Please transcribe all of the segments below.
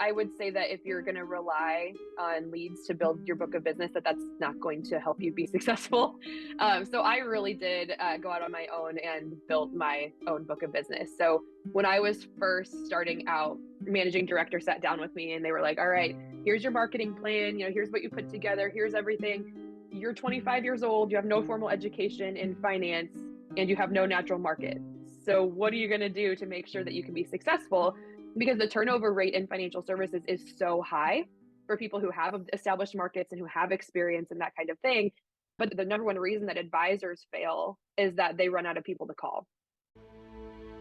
I would say that if you're going to rely on leads to build your book of business, that's not going to help you be successful. So I really did go out on my own and built my own book of business. So when I was first starting out, managing director sat down with me and they were like, all right, here's your marketing plan. Here's what you put together. Here's everything. You're 25 years old. You have no formal education in finance and you have no natural market. So what are you going to do to make sure that you can be successful? Because the turnover rate in financial services is so high for people who have established markets and who have experience and that kind of thing. But the number one reason that advisors fail is that they run out of people to call.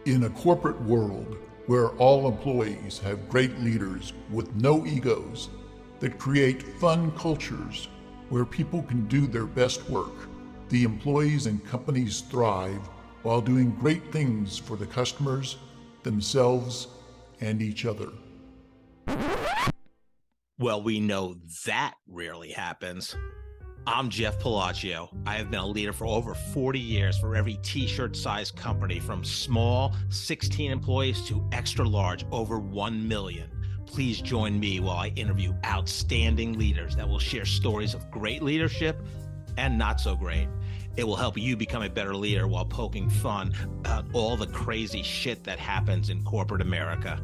In a corporate world where all employees have great leaders with no egos that create fun cultures where people can do their best work, the employees and companies thrive while doing great things for the customers, themselves, and each other. Well, we know that rarely happens. I'm Jeff Palacio. I have been a leader for over 40 years for every t-shirt size company, from small 16 employees to extra large over 1 million. Please join me while I interview outstanding leaders that will share stories of great leadership and not so great. It will help you become a better leader while poking fun about all the crazy shit that happens in corporate America.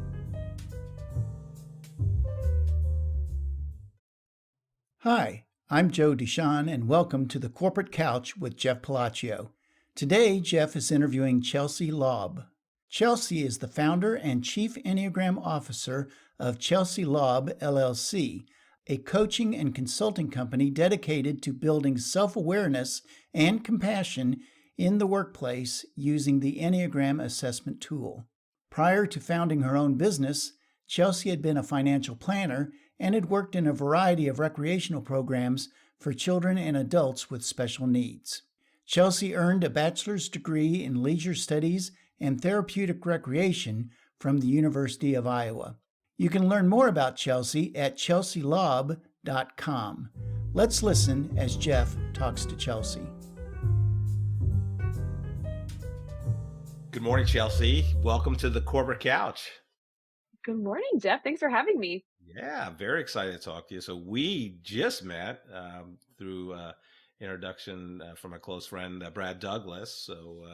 Hi, I'm Joe Deshawn, and welcome to the Corporate Couch with Jeff Palacio. Today, Jeff is interviewing Chelsea Laub. Chelsea is the founder and Chief Enneagram Officer of Chelsea Laub, LLC, a coaching and consulting company dedicated to building self-awareness and compassion in the workplace using the Enneagram assessment tool. Prior to founding her own business, Chelsea had been a financial planner and had worked in a variety of recreational programs for children and adults with special needs. Chelsea earned a bachelor's degree in leisure studies and therapeutic recreation from the University of Iowa. You can learn more about Chelsea at chelsealaub.com. Let's listen as Jeff talks to Chelsea. Good morning, Chelsea. Welcome to the Corporate Couch. Good morning, Jeff. Thanks for having me. Yeah, very excited to talk to you. So we just met through introduction from a close friend, Brad Douglas. So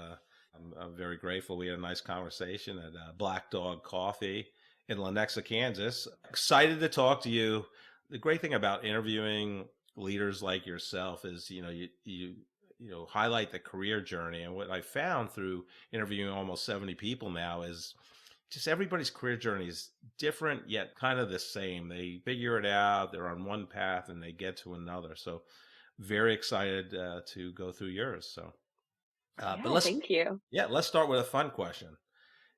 I'm very grateful. We had a nice conversation at Black Dog Coffee in Lenexa, Kansas. Excited to talk to you. The great thing about interviewing leaders like yourself is, you highlight the career journey. And what I found through interviewing almost 70 people now is just everybody's career journey is different, yet kind of the same. They figure it out. They're on one path and they get to another. So very excited to go through yours. So, Thank you. Yeah, let's start with a fun question.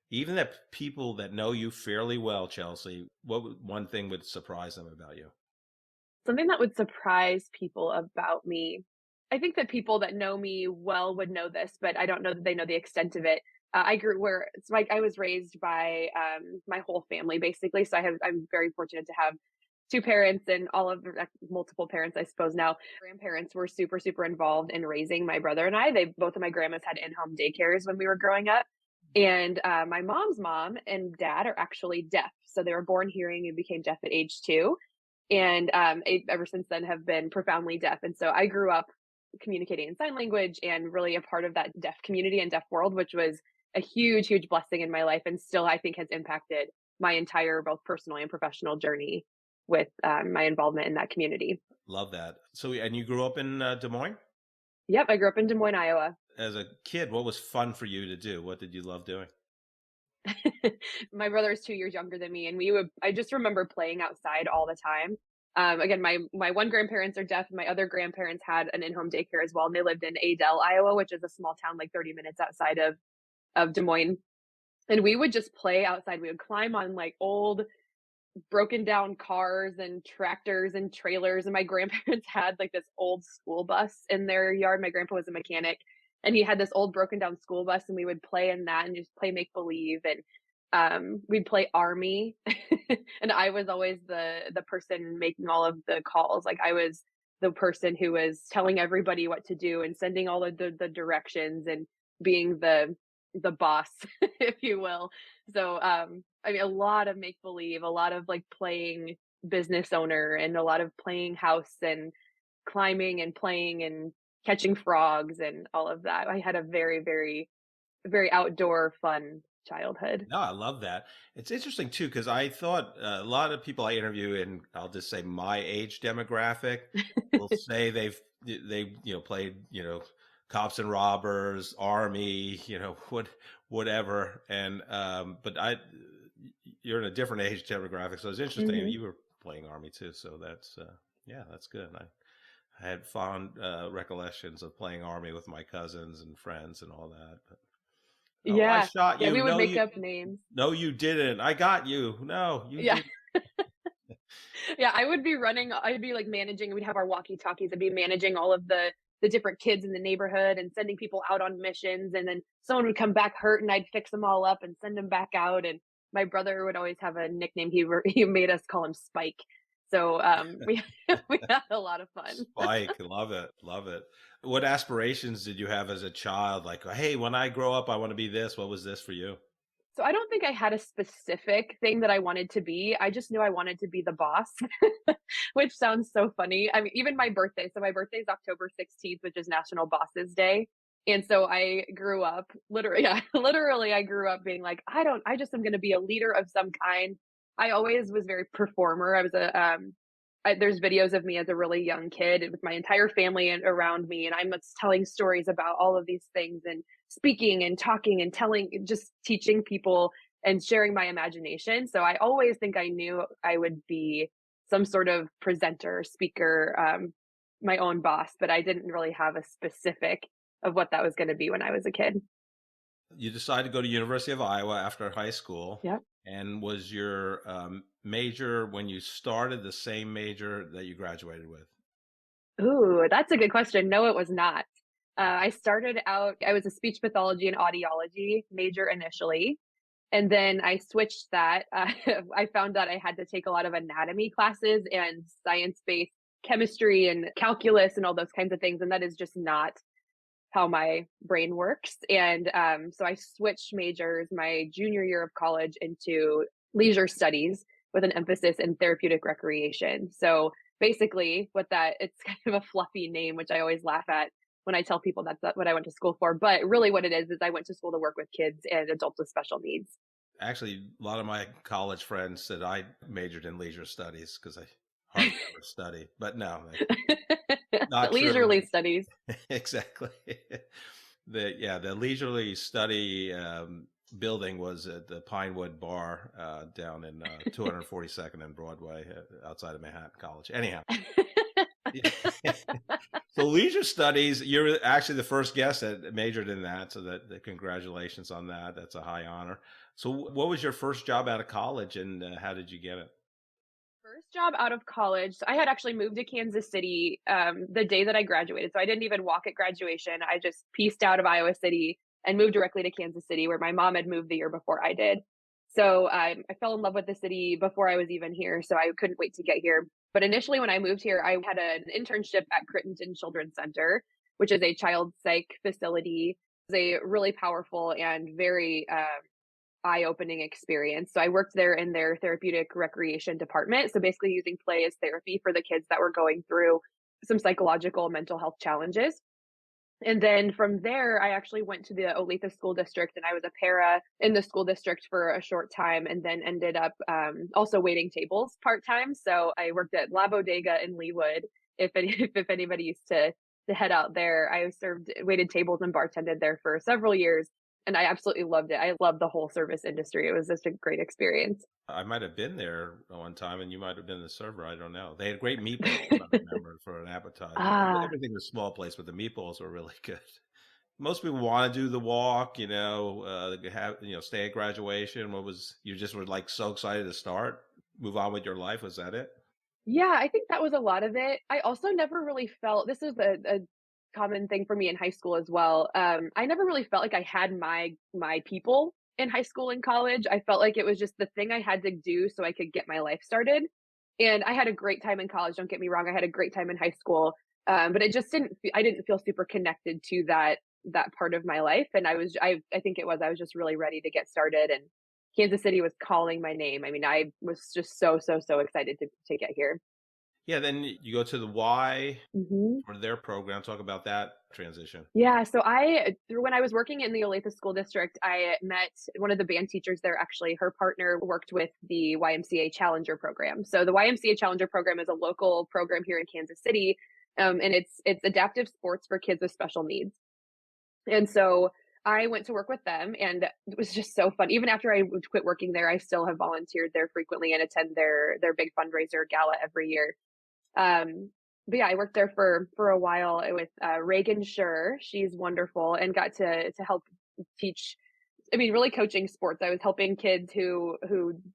Even that people that know you fairly well, Chelsea, one thing would surprise them about you? Something that would surprise people about me. I think that people that know me well would know this, but I don't know that they know the extent of it. I was raised by my whole family, basically. So I'm very fortunate to have two parents and all of multiple parents, I suppose now. Grandparents were super, super involved in raising my brother and I. Both of my grandmas had in-home daycares when we were growing up. And my mom's mom and dad are actually deaf. So they were born hearing and became deaf at age 2. And ever since then have been profoundly deaf. And so I grew up communicating in sign language and really a part of that deaf community and deaf world, which was a huge, huge blessing in my life, and still I think has impacted my entire both personal and professional journey with my involvement in that community. Love that. So, and you grew up in Des Moines? Yep, I grew up in Des Moines, Iowa. As a kid, what was fun for you to do? What did you love doing? My brother is 2 years younger than me, and I just remember playing outside all the time. Again, my one grandparents are deaf. My other grandparents had an in-home daycare as well, and they lived in Adel, Iowa, which is a small town like 30 minutes outside of Des Moines. And we would just play outside. We would climb on like old broken down cars and tractors and trailers. And my grandparents had like this old school bus in their yard. My grandpa was a mechanic and he had this old broken down school bus, and we would play in that and just play make believe. And we'd play Army. And I was always the person making all of the calls. Like I was the person who was telling everybody what to do and sending all of the directions and being the the boss, if you will. So, I mean, a lot of make believe, a lot of like playing business owner, and a lot of playing house and climbing and playing and catching frogs and all of that. I had a very, very, very outdoor fun childhood. No, I love that. It's interesting too because I thought a lot of people I interview, and I'll just say my age demographic, will say played cops and robbers, army, whatever, and but you're in a different age demographic, so it's interesting. And Mhm. you were playing army too, so that's yeah, that's good. I had fond recollections of playing army with my cousins and friends and all that. But, oh, I Yeah. shot Yeah, you. we would No, make you. up names. No, you didn't. I got you. No, you Yeah. didn't. Yeah, I would be running I'd be, like, managing we'd have our walkie-talkies, I'd be managing all of the different kids in the neighborhood and sending people out on missions, and then someone would come back hurt, and I'd fix them all up and send them back out, and my brother would always have a nickname, he made us call him Spike. So, we we had a lot of fun. Spike, love it, love it. What aspirations did you have as a child? Like, hey, when I grow up, I want to be this. What was this for you? So I don't think I had a specific thing that I wanted to be. I just knew I wanted to be the boss, which sounds so funny. I mean, even my birthday. So my birthday is October 16th, which is National Bosses Day. And so I grew up literally, yeah, literally, I grew up being like, I just am going to be a leader of some kind. I always was very performer. I was there's videos of me as a really young kid with my entire family and around me, and I'm telling stories about all of these things and speaking and talking and telling, just teaching people and sharing my imagination. So I always think I knew I would be some sort of presenter, speaker, my own boss, but I didn't really have a specific of what that was going to be when I was a kid. You decided to go to University of Iowa after high school, Yep. and was your major when you started the same major that you graduated with? Ooh, that's a good question. No, it was not. I started out, I was a speech pathology and audiology major initially. And then I switched that. I found that I had to take a lot of anatomy classes and science-based chemistry and calculus and all those kinds of things, and that is just not how my brain works. And so I switched majors my junior year of college into leisure studies with an emphasis in therapeutic recreation. So basically, what that it's kind of a fluffy name, which I always laugh at when I tell people that's what I went to school for. But really, what it is I went to school to work with kids and adults with special needs. Actually, a lot of my college friends said I majored in leisure studies because I hardly ever study. But no, not Leisurely true. studies. Exactly. The leisurely study building was at the Pinewood Bar down in 242nd and Broadway outside of Manhattan College. Anyhow, so leisure studies, you're actually the first guest that majored in that. So that congratulations on that. That's a high honor. So what was your first job out of college, and how did you get it? First job out of college, so I had actually moved to Kansas City, the day that I graduated, so I didn't even walk at graduation, I just pieced out of Iowa City and moved directly to Kansas City, where my mom had moved the year before I did. So, I fell in love with the city before I was even here, so I couldn't wait to get here. But initially, when I moved here, I had an internship at Crittenton Children's Center, which is a child psych facility. It's a really powerful and very, eye-opening experience. So I worked there in their therapeutic recreation department. So basically using play as therapy for the kids that were going through some psychological mental health challenges. And then from there, I actually went to the Olathe School District, and I was a para in the school district for a short time, and then ended up also waiting tables part time. So I worked at La Bodega in Leawood. If anybody used to head out there, I served waited tables and bartended there for several years, and I absolutely loved it. I loved the whole service industry. It was just a great experience. I might have been there one time, and you might have been the server. I don't know. They had great meatballs, I remember, for an appetizer. Ah, Everything was a small place, but the meatballs were really good. Most people want to do the walk, stay at graduation. You just were like so excited to start, move on with your life. Was that it? yeah, I think that was a lot of it. I also never really felt this is a common thing for me in high school as well. I never really felt like I had my people in high school and college. I felt like it was just the thing I had to do so I could get my life started. And I had a great time in college. Don't get me wrong. I had a great time in high school. But it just I didn't feel super connected to that that part of my life. And I think I was just really ready to get started. And Kansas City was calling my name. I mean, I was just so excited to get here. Yeah, then you go to the Y Mhm. for their program. Talk about that transition. Yeah, so I through when I was working in the Olathe School District, I met one of the band teachers there actually. Her partner worked with the YMCA Challenger program. So the YMCA Challenger program is a local program here in Kansas City, and it's adaptive sports for kids with special needs. And so I went to work with them, and it was just so fun. Even after I quit working there, I still have volunteered there frequently and attend their big fundraiser gala every year. But yeah, I worked there for a while with Reagan Schur. She's wonderful, and got to help teach. I mean, really coaching sports. I was helping kids who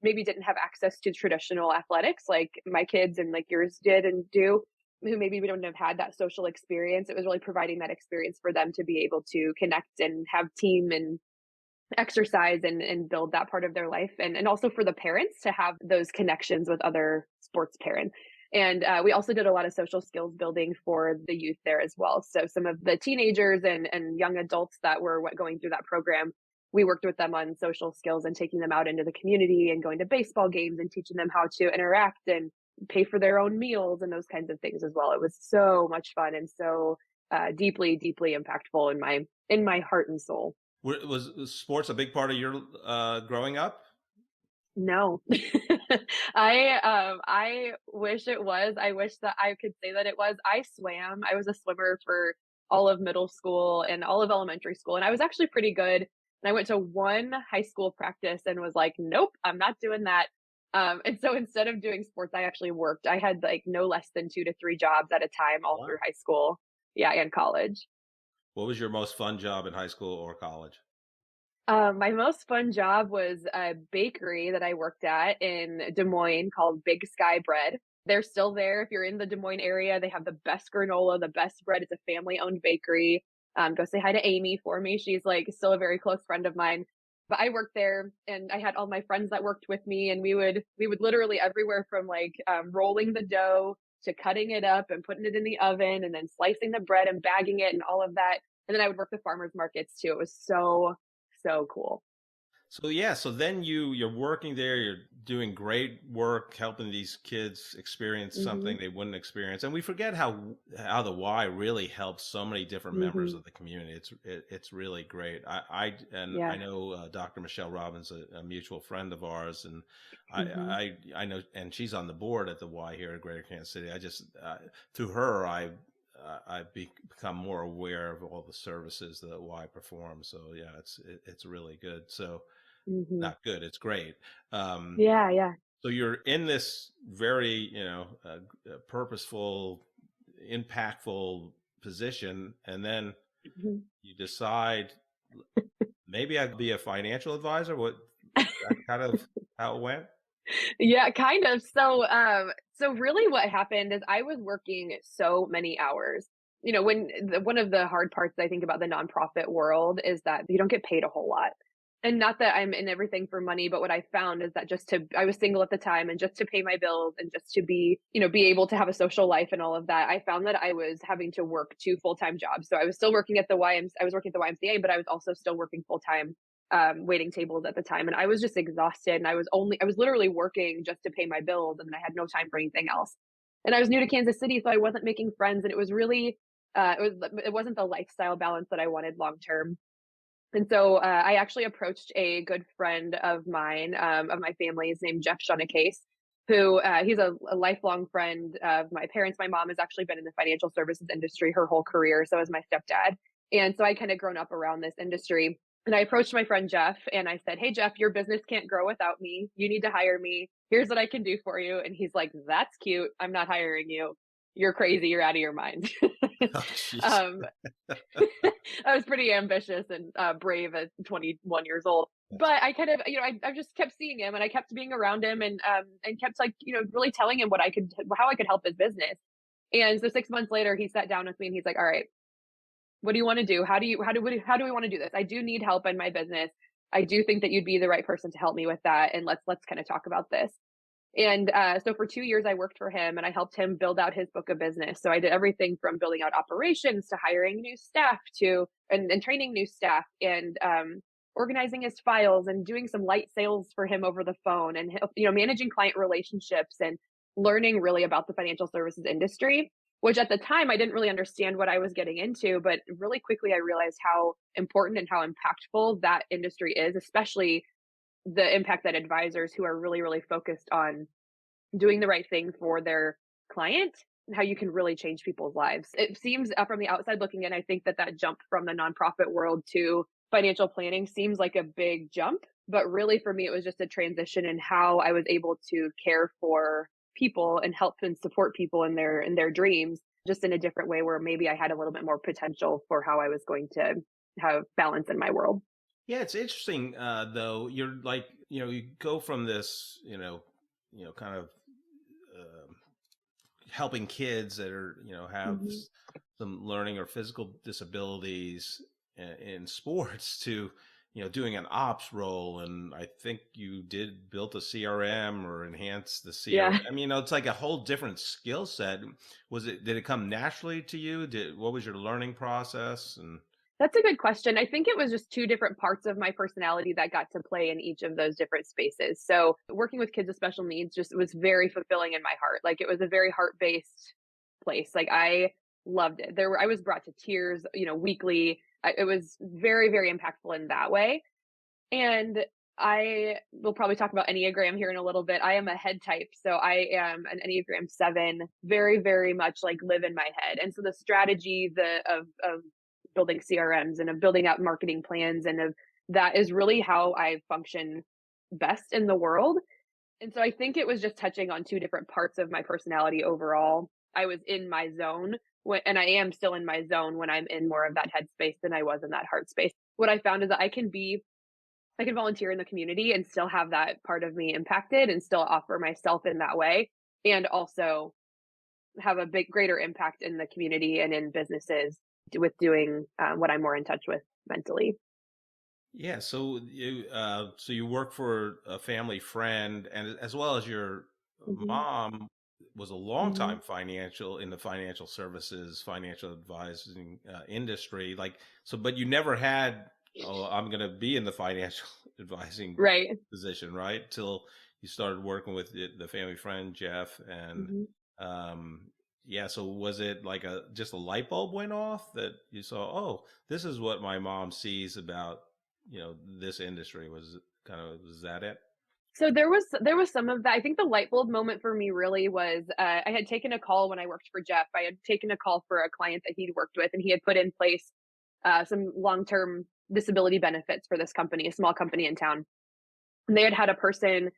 maybe didn't have access to traditional athletics, like my kids and like yours did and do, who maybe we don't have had that social experience. It was really providing that experience for them to be able to connect and have team and exercise and build that part of their life, and also for the parents to have those connections with other sports parents. And we also did a lot of social skills building for the youth there as well. So some of the teenagers and young adults that were going through that program, we worked with them on social skills and taking them out into the community and going to baseball games and teaching them how to interact and pay for their own meals and those kinds of things as well. It was so much fun and so deeply impactful in my heart and soul. Was sports a big part of your growing up? No. I wish it was. I wish that I could say that it was. I swam. I was a swimmer for all of middle school and all of elementary school, and I was actually pretty good. And I went to one high school practice and was like, "Nope, I'm not doing that." And so instead of doing sports, I actually worked. I had like no less than 2 to 3 jobs at a time all Wow. through high school. Yeah, and college. What was your most fun job in high school or college? My most fun job was a bakery that I worked at in Des Moines called Big Sky Bread. They're still there. If you're in the Des Moines area, they have the best granola, the best bread. It's a family-owned bakery. Go say hi to Amy for me. She's like still a very close friend of mine. But I worked there, and I had all my friends that worked with me, and we would literally everywhere from like rolling the dough to cutting it up and putting it in the oven, and then slicing the bread and bagging it and all of that. And then I would work the farmers markets too. It was so cool. So yeah, so then you're working there, you're doing great work, helping these kids experience something Mhm. they wouldn't experience, and we forget how the Y really helps so many different members Mhm. of the community. It's really great. I Yeah. know Dr. Michelle Robbins, a mutual friend of ours, and Mhm. I know, and she's on the board at the Y here in Greater Kansas City. I just through her I've become more aware of all the services that Y performs. So yeah, it's really good. So Mhm. not good. It's great. Um, Yeah, yeah. so you're in this very, purposeful, impactful position, and then Mhm. you decide maybe I'd be a financial advisor. What that kind of how it went? Yeah, kind of. So really what happened is I was working so many hours. You know, one of the hard parts I think about the nonprofit world is that you don't get paid a whole lot. And not that I'm in everything for money, but what I found is that I was single at the time, and just to pay my bills and just to be able to have a social life and all of that, I found that I was having to work 2 full-time jobs. So I was still working at the I was working at the YMCA, but I was also still working full-time waiting tables at the time, and I was just exhausted, and I was literally working just to pay my bills, and I had no time for anything else. And I was new to Kansas City, so I wasn't making friends, and it was really it wasn't the lifestyle balance that I wanted long term. And so I actually approached a good friend of mine, of my family's, named Jeff Shunnicase, who he's a lifelong friend of my parents. My mom has actually been in the financial services industry her whole career, so has my stepdad. And so I kind of grown up around this industry. And I approached my friend Jeff and I said, "Hey, Jeff, your business can't grow without me. You need to hire me. Here's what I can do for you." And he's like, "That's cute. I'm not hiring you. You're crazy. You're out of your mind." Oh, jeez. um, I was pretty ambitious and brave at 21 years old. But I kind of, I just kept seeing him, and I kept being around him, and kept like, really telling him how I could help his business. And so 6 months later, he sat down with me and he's like, "All right, what do you want to do? How do we want to do this? I do need help in my business. I do think that you'd be the right person to help me with that. And let's kind of talk about this." And so for 2 years, I worked for him and I helped him build out his book of business. So I did everything from building out operations to hiring new staff to and training new staff and organizing his files and doing some light sales for him over the phone and managing client relationships and learning really about the financial services industry, which at the time I didn't really understand what I was getting into, but really quickly I realized how important and how impactful that industry is, especially the impact that advisors who are really, really focused on doing the right thing for their client and how you can really change people's lives. It seems from the outside looking in, I think that that jump from the nonprofit world to financial planning seems like a big jump. But really, for me, it was just a transition in how I was able to care for people and help and support people in their dreams, just in a different way where maybe I had a little bit more potential for how I was going to have balance in my world. Yeah, it's interesting though. You're like, you go from this, kind of um helping kids that are, have Mhm. some learning or physical disabilities in sports to, doing an ops role. And I think you did built a CRM or enhance the CRM. Yeah. I mean, it's like a whole different skill set. Did it come naturally to you? What was your learning process? And That's a good question. I think it was just 2 different parts of my personality that got to play in each of those different spaces. So, working with kids with special needs just was very fulfilling in my heart. Like, it was a very heart-based place. Like, I loved it. I was brought to tears, weekly. It was very, very impactful in that way. And I will probably talk about Enneagram here in a little bit. I am a head type, so I am an Enneagram 7, very, very much like live in my head. And so the strategy of building CRMs and of building out marketing plans and of that is really how I function best in the world. And so I think it was just touching on 2 different parts of my personality overall. I was in my zone and I am still in my zone when I'm in more of that head space than I was in that heart space. What I found is that I can volunteer in the community and still have that part of me impacted and still offer myself in that way, and also have a big greater impact in the community and in businesses with doing what I'm more in touch with mentally. yeah, so you work for a family friend, and as well as your Hmm. mom was a long Hmm. time in the financial services, financial advising industry. Like, so, but you never had, oh, I'm going to be in the financial advising Right. position, right? Till you started working with the family friend Jeff, and Hmm. um, yeah. So was it like just a light bulb went off that you saw? Oh, this is what my mom sees about this industry. Was that it? So there was some of that. I think the light bulb moment for me really was I had taken a call when I worked for Jeff. I had taken a call for a client that he'd worked with, and he had put in place some long term disability benefits for this company, a small company in town. And they had had a person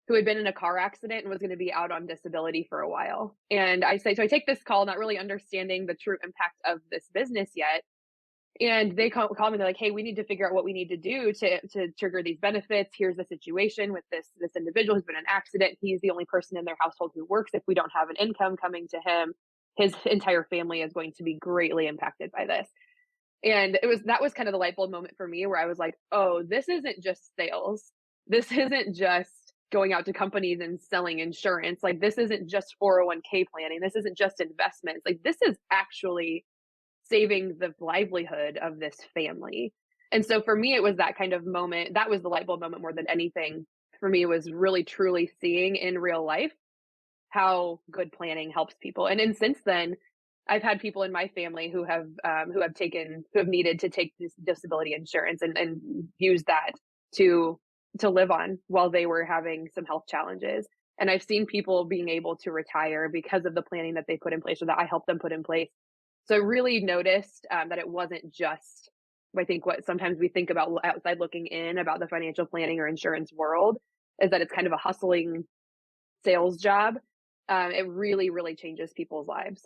who had been in a car accident and was going to be out on disability for a while. And so I take this call, not really understanding the true impact of this business yet. And they call me. They're like, "Hey, we need to figure out what we need to do to trigger these benefits. Here's the situation with this individual who's been in an accident. He's the only person in their household who works. If we don't have an income coming to him, his entire family is going to be greatly impacted by this." And that was kind of the light bulb moment for me where I was like, "Oh, this isn't just sales. This isn't just going out to companies and selling insurance. Like this isn't just 401k planning. This isn't just investments. Like this is actually saving the livelihood of this family." And so for me, it was that kind of moment. That was the light bulb moment more than anything for me was really truly seeing in real life how good planning helps people. And then since then, I've had people in my family who have needed to take this disability insurance and use that to live on while they were having some health challenges. And I've seen people being able to retire because of the planning that they put in place or that I helped them put in place. So I really noticed that it wasn't just, I think, what sometimes we think about outside looking in about the financial planning or insurance world is that it's kind of a hustling sales job. It really, really changes people's lives.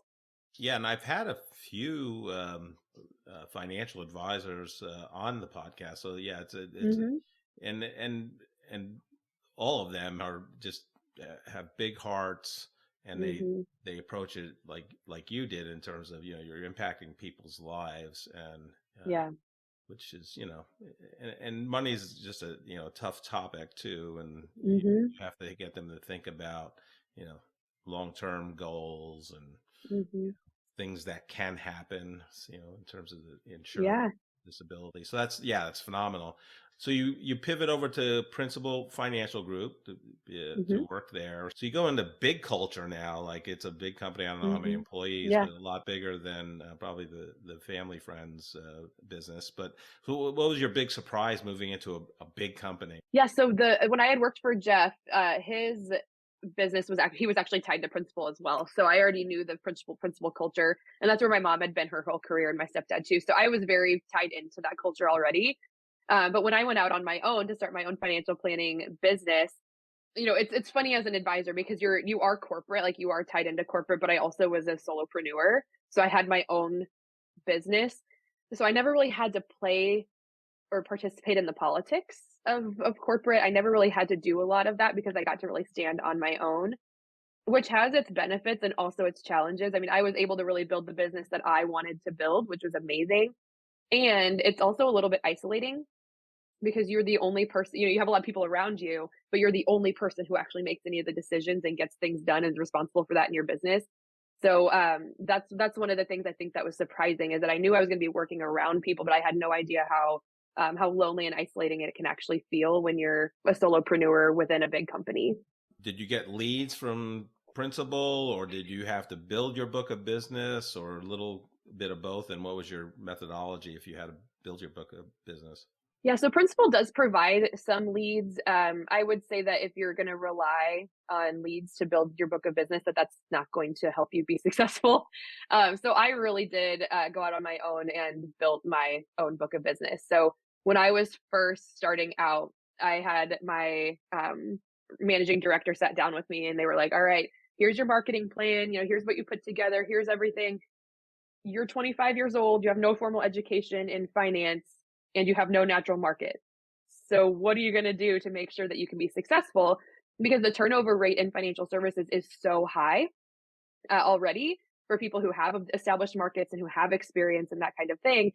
Yeah, and I've had a few financial advisors on the podcast. So yeah, Mhm. and and all of them are just have big hearts, and Mhm. they approach it like you did in terms of you're impacting people's lives, and Yeah. which is, and money is just a, tough topic too. And you Mhm. have to get them to think about, you know, long-term goals and Mhm. things that can happen, in terms of the insurance, Yeah. disability. So that's phenomenal. So you pivot over to Principal Financial Group Mhm. to work there. So you go into big culture now. Like it's a big company. I don't know how many Mhm. employees, Yeah. but a lot bigger than probably the family friends business. But so what was your big surprise moving into a big company? Yeah, so the when I had worked for Jeff, his business was he was actually tied to principal as well. So I already knew the principal culture, and that's where my mom had been her whole career, and my stepdad too. So I was very tied into that culture already. But when I went out on my own to start my own financial planning business, it's funny as an advisor because you are corporate, like you are tied into corporate, but I also was a solopreneur, so I had my own business. So I never really had to play or participate in the politics of corporate. I never really had to do a lot of that because I got to really stand on my own, which has its benefits and also its challenges. I mean, I was able to really build the business that I wanted to build, which was amazing. And it's also a little bit isolating because you're the only person, you have a lot of people around you, but you're the only person who actually makes any of the decisions and gets things done and is responsible for that in your business. So that's one of the things I think that was surprising is that I knew I was going to be working around people, but I had no idea how lonely and isolating it can actually feel when you're a solopreneur within a big company. Did you get leads from Principal, or did you have to build your book of business, or a little bit of both? And what was your methodology if you had to build your book of business? Yeah, so Principal does provide some leads. I would say that if you're going to rely on leads to build your book of business, that's not going to help you be successful. So I really did go out on my own and built my own book of business. So when I was first starting out, I had my managing director sat down with me and they were like, "All right, here's your marketing plan. Here's what you put together. Here's everything. You're 25 years old, you have no formal education in finance, and you have no natural market. So what are you going to do to make sure that you can be successful? Because the turnover rate in financial services is so high already for people who have established markets and who have experience and that kind of thing.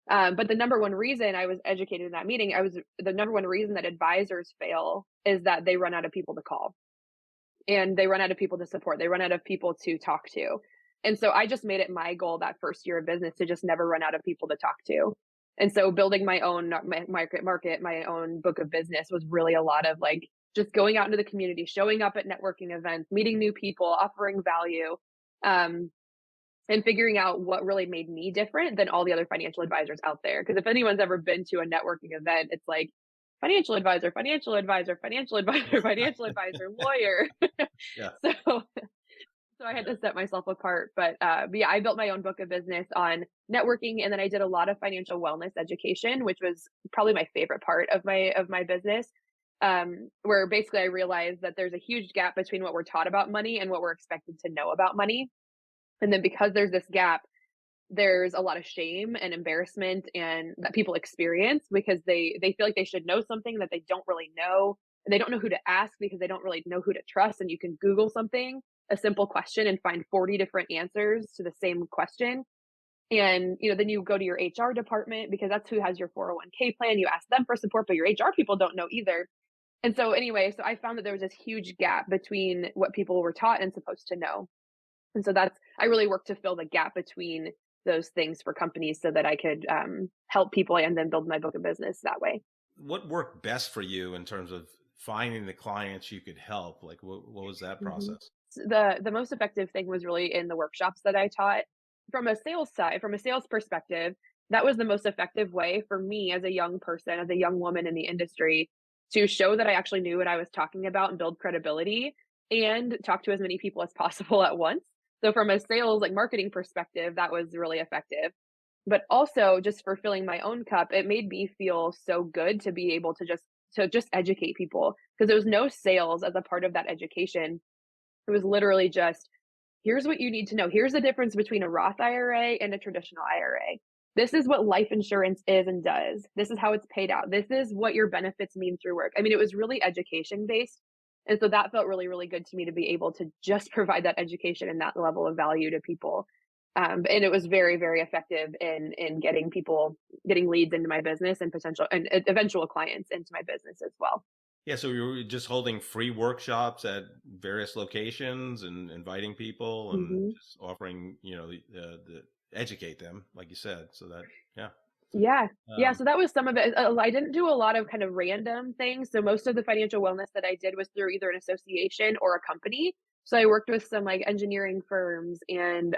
But the number one reason I was educated in that meeting, I was the number one reason that advisors fail is that they run out of people to call and they run out of people to support. They run out of people to talk to. And so I just made it my goal that first year of business to just never run out of people to talk to. And so building my own market, my own book of business was really a lot of like just going out into the community, showing up at networking events, meeting new people, offering value, um, and figuring out what really made me different than all the other financial advisors out there. Because if anyone's ever been to a networking event, it's like financial advisor, financial advisor, financial advisor, financial advisor, lawyer. Yeah. So I had to set myself apart. But yeah, I built my own book of business on networking, and then I did a lot of financial wellness education, which was probably my favorite part of my business. Where basically I realized that there's a huge gap between what we're taught about money and what we're expected to know about money. And then because there's this gap, there's a lot of shame and embarrassment and that people experience because they feel like they should know something that they don't really know, and they don't know who to ask because they don't really know who to trust. And you can Google something, a simple question, and find 40 different answers to the same question. And then you go to your HR department because that's who has your 401k plan. You ask them for support, but your HR people don't know either. And so anyway, so I found that there was this huge gap between what people were taught and supposed to know. And so I really worked to fill the gap between those things for companies so that I could help people and then build my book of business that way. What worked best for you in terms of finding the clients you could help? Like, what was that hmm process? The most effective thing was really in the workshops that I taught. From a sales side, from a sales perspective, that was the most effective way for me as a young person, as a young woman in the industry, to show that I actually knew what I was talking about and build credibility and talk to as many people as possible at once. So from a sales like marketing perspective, that was really effective. But also just for filling my own cup, it made me feel so good to be able to just educate people because there was no sales as a part of that education. It was literally just, here's what you need to know. Here's the difference between a Roth IRA and a traditional IRA. This is what life insurance is and does. This is how it's paid out. This is what your benefits mean through work. I mean, it was really education based. And so that felt really, really good to me to be able to just provide that education and that level of value to people. And it was very, very effective in getting leads into my business and potential and eventual clients into my business as well. Yeah, so you were just holding free workshops at various locations and inviting people and Hmm. just offering, the educate them, like you said. So that, yeah. Yeah. Yeah, Um, so that was some of it. I didn't do a lot of kind of random things. So most of the financial wellness that I did was through either an association or a company. So I worked with some like engineering firms and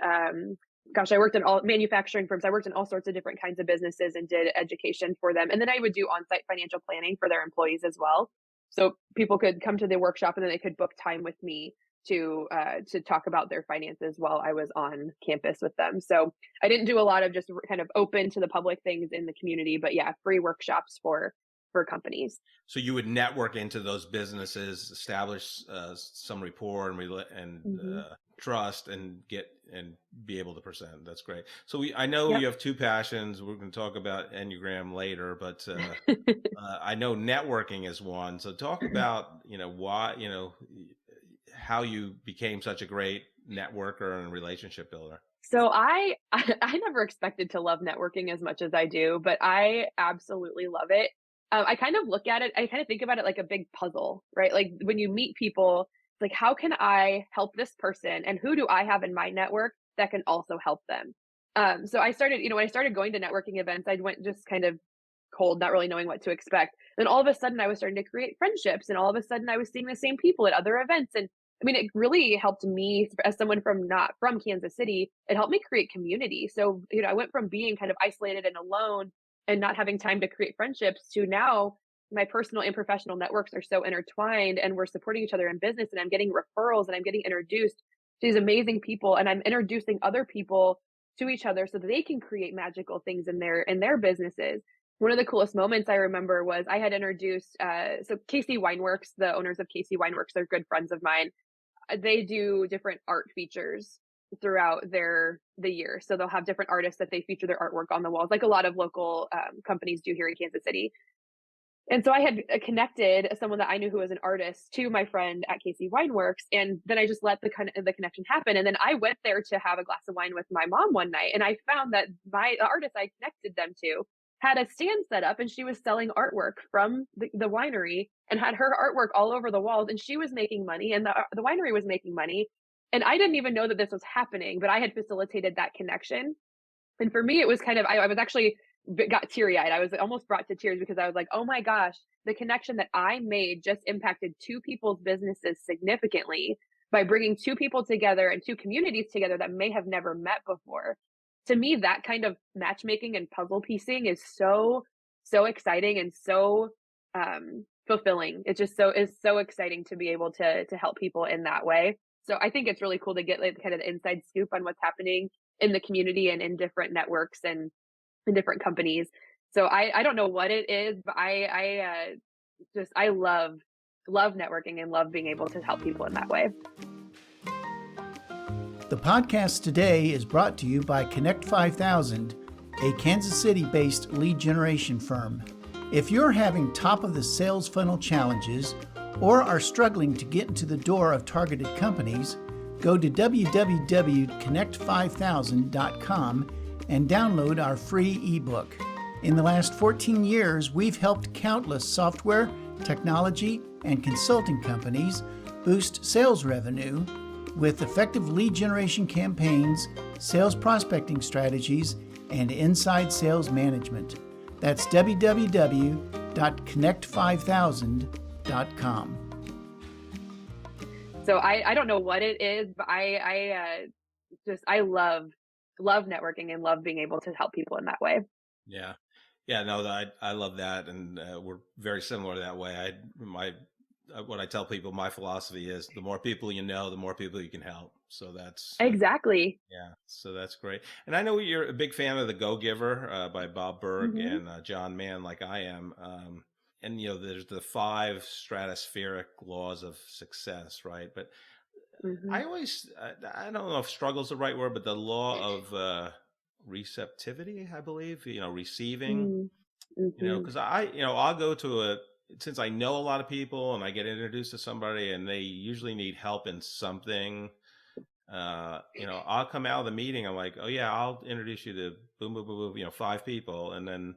gosh, I worked in all manufacturing firms. I worked in all sorts of different kinds of businesses and did education for them. And then I would do on-site financial planning for their employees as well. So people could come to the workshop and then they could book time with me to talk about their finances while I was on campus with them. So I didn't do a lot of just kind of open to the public things in the community, but yeah, free workshops for companies. so you would network into those businesses, establish some rapport and Hmm. trust, and be able to present. That's great. So I know Yep. you have two passions. We're going to talk about Enneagram later, but I know networking is one. So talk about, why, how you became such a great networker and relationship builder. So I never expected to love networking as much as I do, but I absolutely love it. I kind of look at it, I kind of think about it like a big puzzle, right? Like when you meet people, it's like, how can I help this person? And who do I have in my network that can also help them? So I started, when I started going to networking events, I went just kind of cold, not really knowing what to expect. Then all of a sudden I was starting to create friendships and all of a sudden I was seeing the same people at other events. And I mean, it really helped me as someone from not from Kansas City. It helped me create community. So, I went from being kind of isolated and alone and not having time to create friendships to now my personal and professional networks are so intertwined and we're supporting each other in business and I'm getting referrals and I'm getting introduced to these amazing people and I'm introducing other people to each other so that they can create magical things in their businesses. One of the coolest moments I remember was I had introduced so KC Wineworks, the owners of KC Wineworks, they're good friends of mine. They do different art features throughout the year. So they'll have different artists that they feature their artwork on the walls, like a lot of local companies do here in Kansas City. And so I had connected someone that I knew who was an artist to my friend at KC Wineworks, and then I just let the connection happen. And then I went there to have a glass of wine with my mom one night, and I found that the artist I connected them to had a stand set up, and she was selling artwork from the winery, and had her artwork all over the walls, and she was making money, and the winery was making money. And I didn't even know that this was happening, but I had facilitated that connection. And for me, it was kind of, I was actually got teary eyed. I was almost brought to tears because I was like, oh my gosh, the connection that I made just impacted two people's businesses significantly by bringing two people together and two communities together that may have never met before. To me, that kind of matchmaking and puzzle piecing is so exciting and so fulfilling. It just is so exciting to be able to help people in that way. So I think it's really cool to get like kind of the inside scoop on what's happening in the community and in different networks and in different companies. So I don't know what it is, but I love networking and love being able to help people in that way. The podcast today is brought to you by Connect 5000, a Kansas City-based lead generation firm. If you're having top of the sales funnel challenges or are struggling to get into the door of targeted companies, go to www.connect5000.com and download our free ebook. In the last 14 years, we've helped countless software, technology, and consulting companies boost sales revenue with effective lead generation campaigns, sales prospecting strategies, and inside sales management. That's www.connect5000.com. So I don't know what it is, but I love networking and love being able to help people in that way. Yeah. Yeah, no, I love that. And we're very similar that way. What I tell people, my philosophy is the more people you know, the more people you can help. So Exactly. yeah, so that's great. And I know you're a big fan of The Go-Giver by Bob Berg Hmm. and John Mann, like I am. And, there's the 5 stratospheric laws of success, right? But Hmm. I always, I don't know if struggle is the right word, but the law of receptivity, I believe, receiving, Mm-hmm. because I'll go since I know a lot of people and I get introduced to somebody and they usually need help in something, I'll come out of the meeting. I'm like, oh yeah, I'll introduce you to boom, boom, boom, boom, 5 people. And then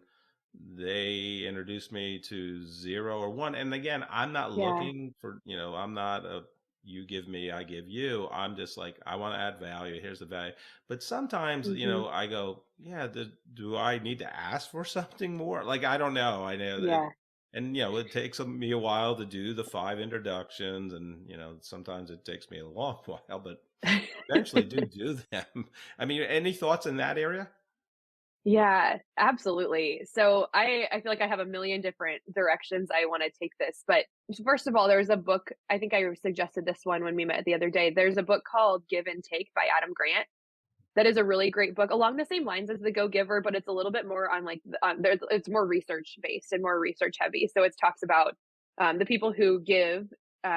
they introduced me to 0 or 1. And again, I'm not Yeah. looking for, I'm not a, you give me, I give you. I'm just like, I want to add value. Here's the value. But sometimes, Mhm. I go, yeah, do I need to ask for something more? Like, I don't know. I know that, Yeah. and it takes me a while to do the 5 introductions, and sometimes it takes me a long while, but eventually do them. I mean, any thoughts in that area? Yeah, absolutely. So I feel like I have a million different directions I want to take this. But first of all, there's a book, I think I suggested this one when we met the other day. There's a book called Give and Take by Adam Grant. That is a really great book along the same lines as The Go Giver, but it's a little bit more on like it's more research based and more research heavy. So it talks about the people who give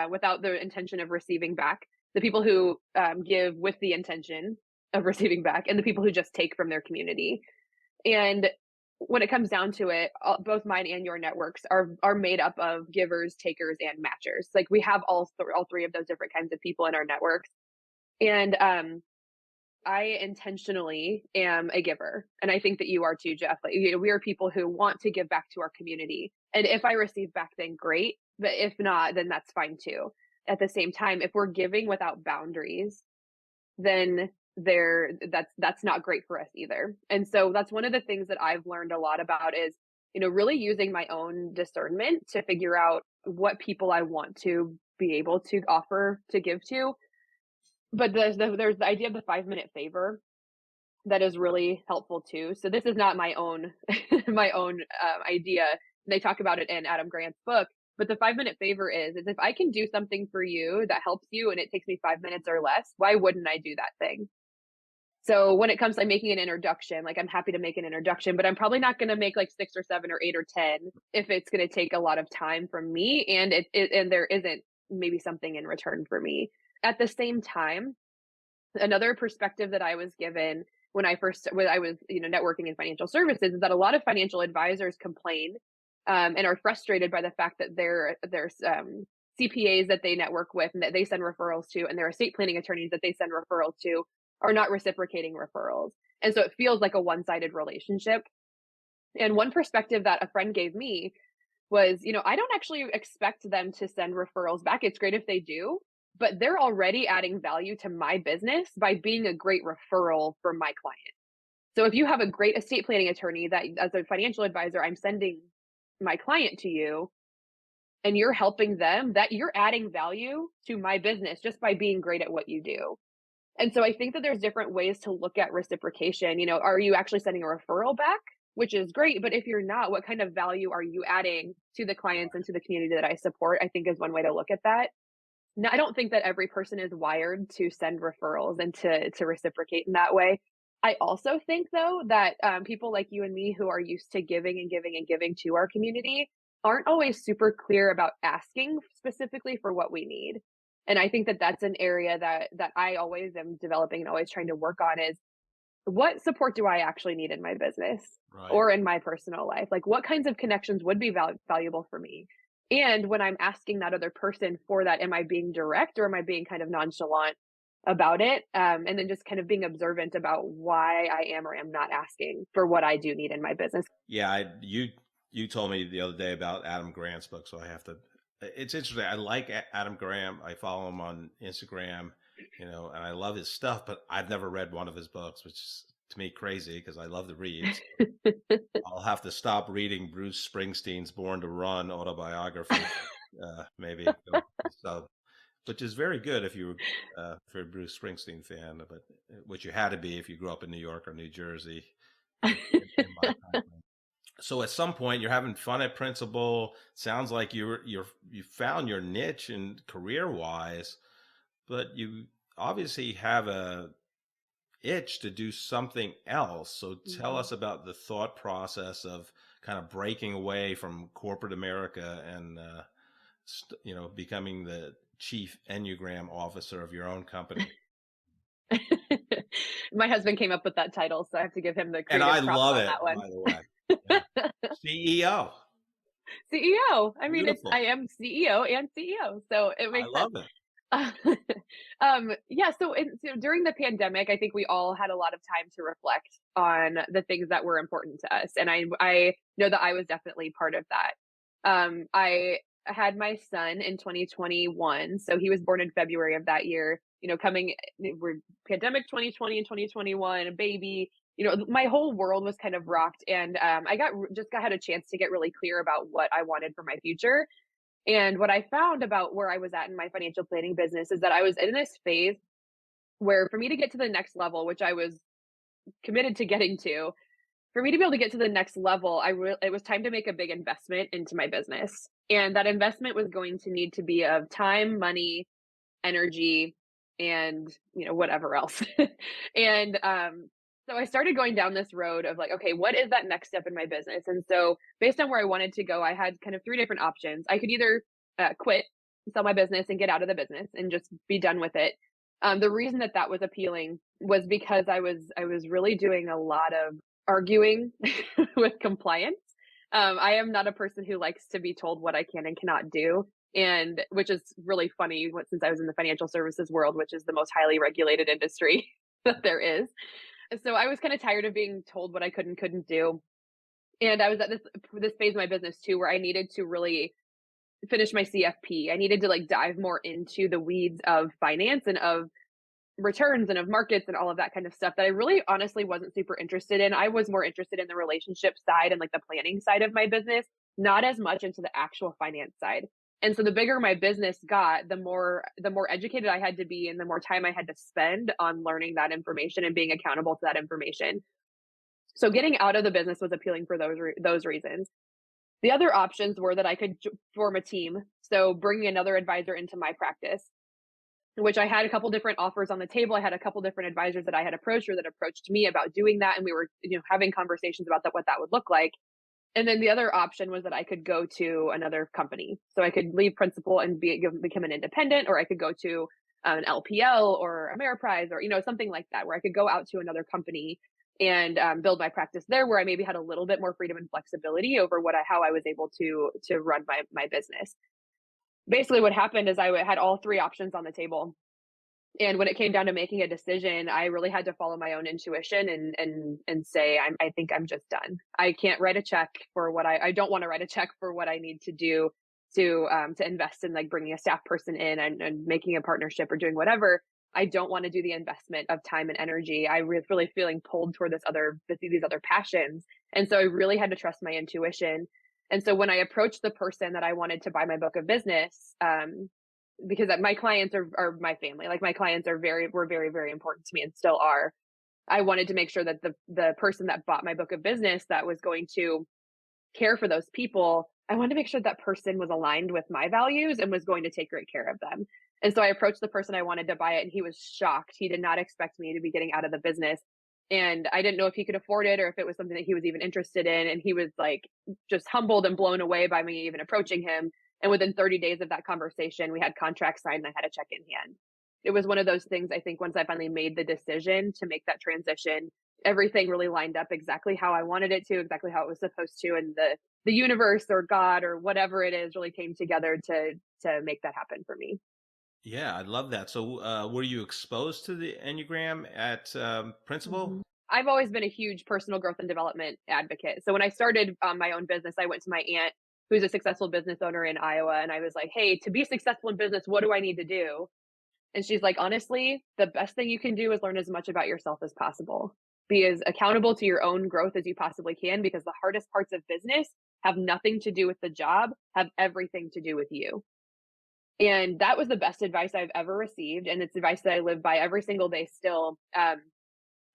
without the intention of receiving back, the people who give with the intention of receiving back, and the people who just take from their community. And when it comes down to it, both mine and your networks are made up of givers, takers, and matchers. Like we have all three of those different kinds of people in our networks. And I intentionally am a giver, and I think that you are too, Jeff. Like, we are people who want to give back to our community, and if I receive back, then great. But if not, then that's fine too. At the same time, if we're giving without boundaries, then that's not great for us either. And so that's one of the things that I've learned a lot about is, really using my own discernment to figure out what people I want to be able to offer to give to. But there's the idea of the 5-minute favor that is really helpful too. So this is not my own my own idea. They talk about it in Adam Grant's book. But the 5-minute favor is if I can do something for you that helps you and it takes me 5 minutes or less, why wouldn't I do that thing? So when it comes to like making an introduction, like I'm happy to make an introduction, but I'm probably not going to make like 6 or 7 or 8 or 10 if it's going to take a lot of time from me and and there isn't maybe something in return for me. At the same time, another perspective that I was given when I was networking in financial services is that a lot of financial advisors complain and are frustrated by the fact that there's CPAs that they network with and that they send referrals to, and their estate planning attorneys that they send referrals to are not reciprocating referrals, and so it feels like a one-sided relationship. And one perspective that a friend gave me was, I don't actually expect them to send referrals back. It's great if they do, but they're already adding value to my business by being a great referral for my client. So if you have a great estate planning attorney that as a financial advisor, I'm sending my client to you and you're helping them, that you're adding value to my business just by being great at what you do. And so I think that there's different ways to look at reciprocation. Are you actually sending a referral back? Which is great, but if you're not, what kind of value are you adding to the clients and to the community that I support? I think is one way to look at that. Now, I don't think that every person is wired to send referrals and to reciprocate in that way. I also think though that people like you and me who are used to giving and giving and giving to our community aren't always super clear about asking specifically for what we need. And I think that that's an area that I always am developing and always trying to work on is what support do I actually need in my business Right. or in my personal life? Like what kinds of connections would be valuable for me? And when I'm asking that other person for that, am I being direct or am I being kind of nonchalant about it? And then just kind of being observant about why I am or am not asking for what I do need in my business. Yeah, you told me the other day about Adam Grant's book, so I have to. It's interesting. I like Adam Grant. I follow him on Instagram, and I love his stuff. But I've never read one of his books, which is to me crazy because I love to read. So I'll have to stop reading Bruce Springsteen's Born to Run autobiography. Maybe so, which is very good if if you're a Bruce Springsteen fan, but which you had to be if you grew up in New York or New Jersey. In my time. So at some point you're having fun at Principal. Sounds like you found your niche and career wise, but you obviously have a itch to do something else. So tell Mhm. us about the thought process of kind of breaking away from corporate America and becoming the chief Enneagram officer of your own company. My husband came up with that title, so I have to give him the And I creative props love on it, that one. by the way. Yeah. CEO. CEO. I mean, Beautiful. I am CEO and CEO, so it I makes sense. love it. Yeah, so during the pandemic, I think we all had a lot of time to reflect on the things that were important to us, and I know that I was definitely part of that. I had my son in 2021, so he was born in February of that year. We're pandemic 2020 and 2021, a baby. My whole world was kind of rocked, and just got had a chance to get really clear about what I wanted for my future. And what I found about where I was at in my financial planning business is that I was in this phase where for me to get to the next level, which I was committed to getting to, for me to be able to get to the next level, it was time to make a big investment into my business. And that investment was going to need to be of time, money, energy, and whatever else. and so I started going down this road of like, okay, what is that next step in my business? And so based on where I wanted to go, I had kind of three different options. I could either quit, sell my business, and get out of the business and just be done with it. The reason that that was appealing was because I was really doing a lot of arguing with compliance. I am not a person who likes to be told what I can and cannot do, and which is really funny since I was in the financial services world, which is the most highly regulated industry that there is. So I was kind of tired of being told what I could and couldn't do. And I was at this phase of my business too, where I needed to really finish my CFP. I needed to like dive more into the weeds of finance and of returns and of markets and all of that kind of stuff that I really honestly wasn't super interested in. I was more interested in the relationship side and like the planning side of my business, not as much into the actual finance side. And so the bigger my business got, the more educated I had to be and the more time I had to spend on learning that information and being accountable to that information. So getting out of the business was appealing for those reasons. The other options were that I could form a team, so bringing another advisor into my practice, which I had a couple different offers on the table. I had a couple different advisors that I had approached or that approached me about doing that, and we were having conversations about what that would look like. And then the other option was that I could go to another company. So I could leave principal and become an independent, or I could go to an LPL or Ameriprise or, something like that, where I could go out to another company and build my practice there, where I maybe had a little bit more freedom and flexibility over how I was able to run my business. Basically what happened is I had all three options on the table. And when it came down to making a decision, I really had to follow my own intuition and say, I think I'm just done. I can't write a check for what I don't want to write a check for what I need to do to invest in like bringing a staff person in and making a partnership or doing whatever. I don't want to do the investment of time and energy. I was really feeling pulled toward these other passions. And so I really had to trust my intuition. And so when I approached the person that I wanted to buy my book of business, because my clients are my family. Like my clients were very, very important to me and still are. I wanted to make sure that the person that bought my book of business that was going to care for those people, I wanted to make sure that person was aligned with my values and was going to take great care of them. And so I approached the person I wanted to buy it, and he was shocked. He did not expect me to be getting out of the business. And I didn't know if he could afford it or if it was something that he was even interested in. And he was like just humbled and blown away by me even approaching him. And within 30 days of that conversation, we had contracts signed and I had a check in hand. It was one of those things, I think, once I finally made the decision to make that transition, everything really lined up exactly how I wanted it to, exactly how it was supposed to. And the universe or God or whatever it is really came together to make that happen for me. Yeah, I love that. So, were you exposed to the Enneagram at Principal? Mhm. I've always been a huge personal growth and development advocate. So when I started my own business, I went to my aunt, who's a successful business owner in Iowa, and I was like, "Hey, to be successful in business, what do I need to do?" And she's like, "Honestly, the best thing you can do is learn as much about yourself as possible. Be as accountable to your own growth as you possibly can, because the hardest parts of business have nothing to do with the job, have everything to do with you." And that was the best advice I've ever received, and it's advice that I live by every single day still.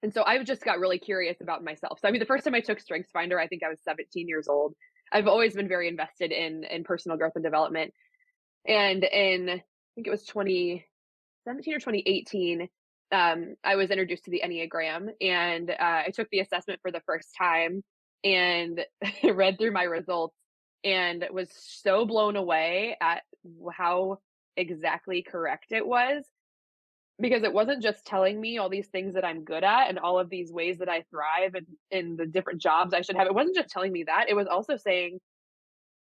And so I just got really curious about myself. So I mean, the first time I took StrengthsFinder, I think I was 17 years old. I've always been very invested in personal growth and development. And in I think it was 2017 or 2018, I was introduced to the Enneagram, and I took the assessment for the first time and read through my results and was so blown away at how exactly correct it was, because it wasn't just telling me all these things that I'm good at and all of these ways that I thrive and in the different jobs I should have. It wasn't just telling me that. It was also saying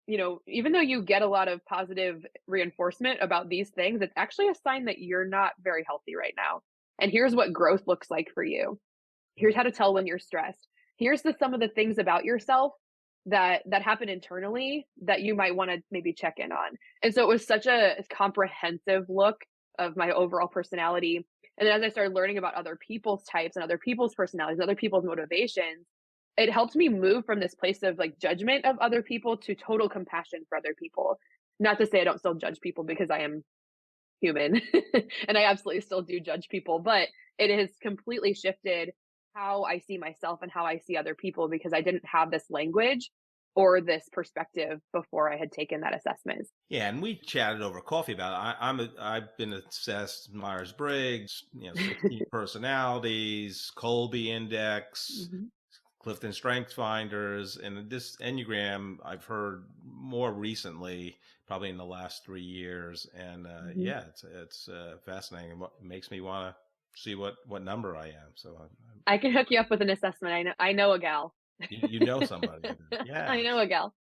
even though you get a lot of positive reinforcement about these things, it's actually a sign that you're not very healthy right now. And here's what growth looks like for you. Here's how to tell when you're stressed. Here's some of the things about yourself that happen internally that you might want to maybe check in on. And so it was such a comprehensive look of my overall personality. And then as I started learning about other people's types and other people's personalities, other people's motivations, it helped me move from this place of like judgment of other people to total compassion for other people. Not to say I don't still judge people, because I am human and I absolutely still do judge people, but it has completely shifted how I see myself and how I see other people, because I didn't have this language or this perspective before I had taken that assessment. Yeah, and we chatted over coffee about it. I've been assessed Myers Briggs, 16 personalities, Colby Index, Mhm. Clifton Strength Finders, and this Enneagram I've heard more recently, probably in the last 3 years. And Mhm. yeah, it's fascinating. It makes me want to see what number I am. So I can hook you up with an assessment. I know a gal. you know somebody, I yeah. know a gal.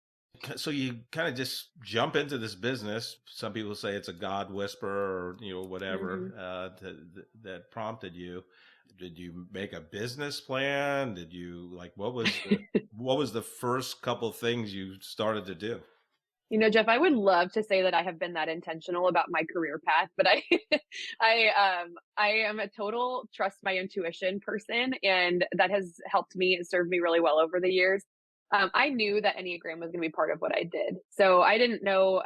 So you kind of just jump into this business. Some people say it's a God whisperer, or whatever Mhm. that prompted you. Did you make a business plan? Did you what was the first couple things you started to do? Jeff, I would love to say that I have been that intentional about my career path, but I am a total trust my intuition person, and that has helped me and served me really well over the years. I knew that Enneagram was going to be part of what I did, so I didn't know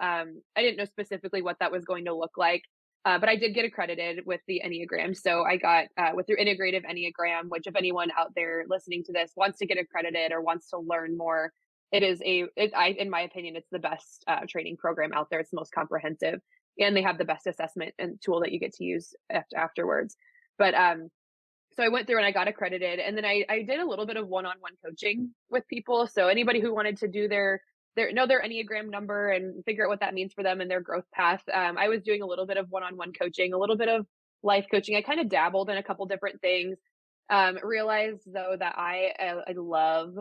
specifically what that was going to look like, but I did get accredited with the Enneagram. So I got with through Integrative Enneagram, which if anyone out there listening to this wants to get accredited or wants to learn more, in my opinion, it's the best training program out there. It's the most comprehensive, and they have the best assessment and tool that you get to use afterwards. But so I went through and I got accredited, and then I did a little bit of one-on-one coaching with people. So anybody who wanted to do their Enneagram number and figure out what that means for them and their growth path, I was doing a little bit of one-on-one coaching, a little bit of life coaching. I kind of dabbled in a couple different things. Realized though that I love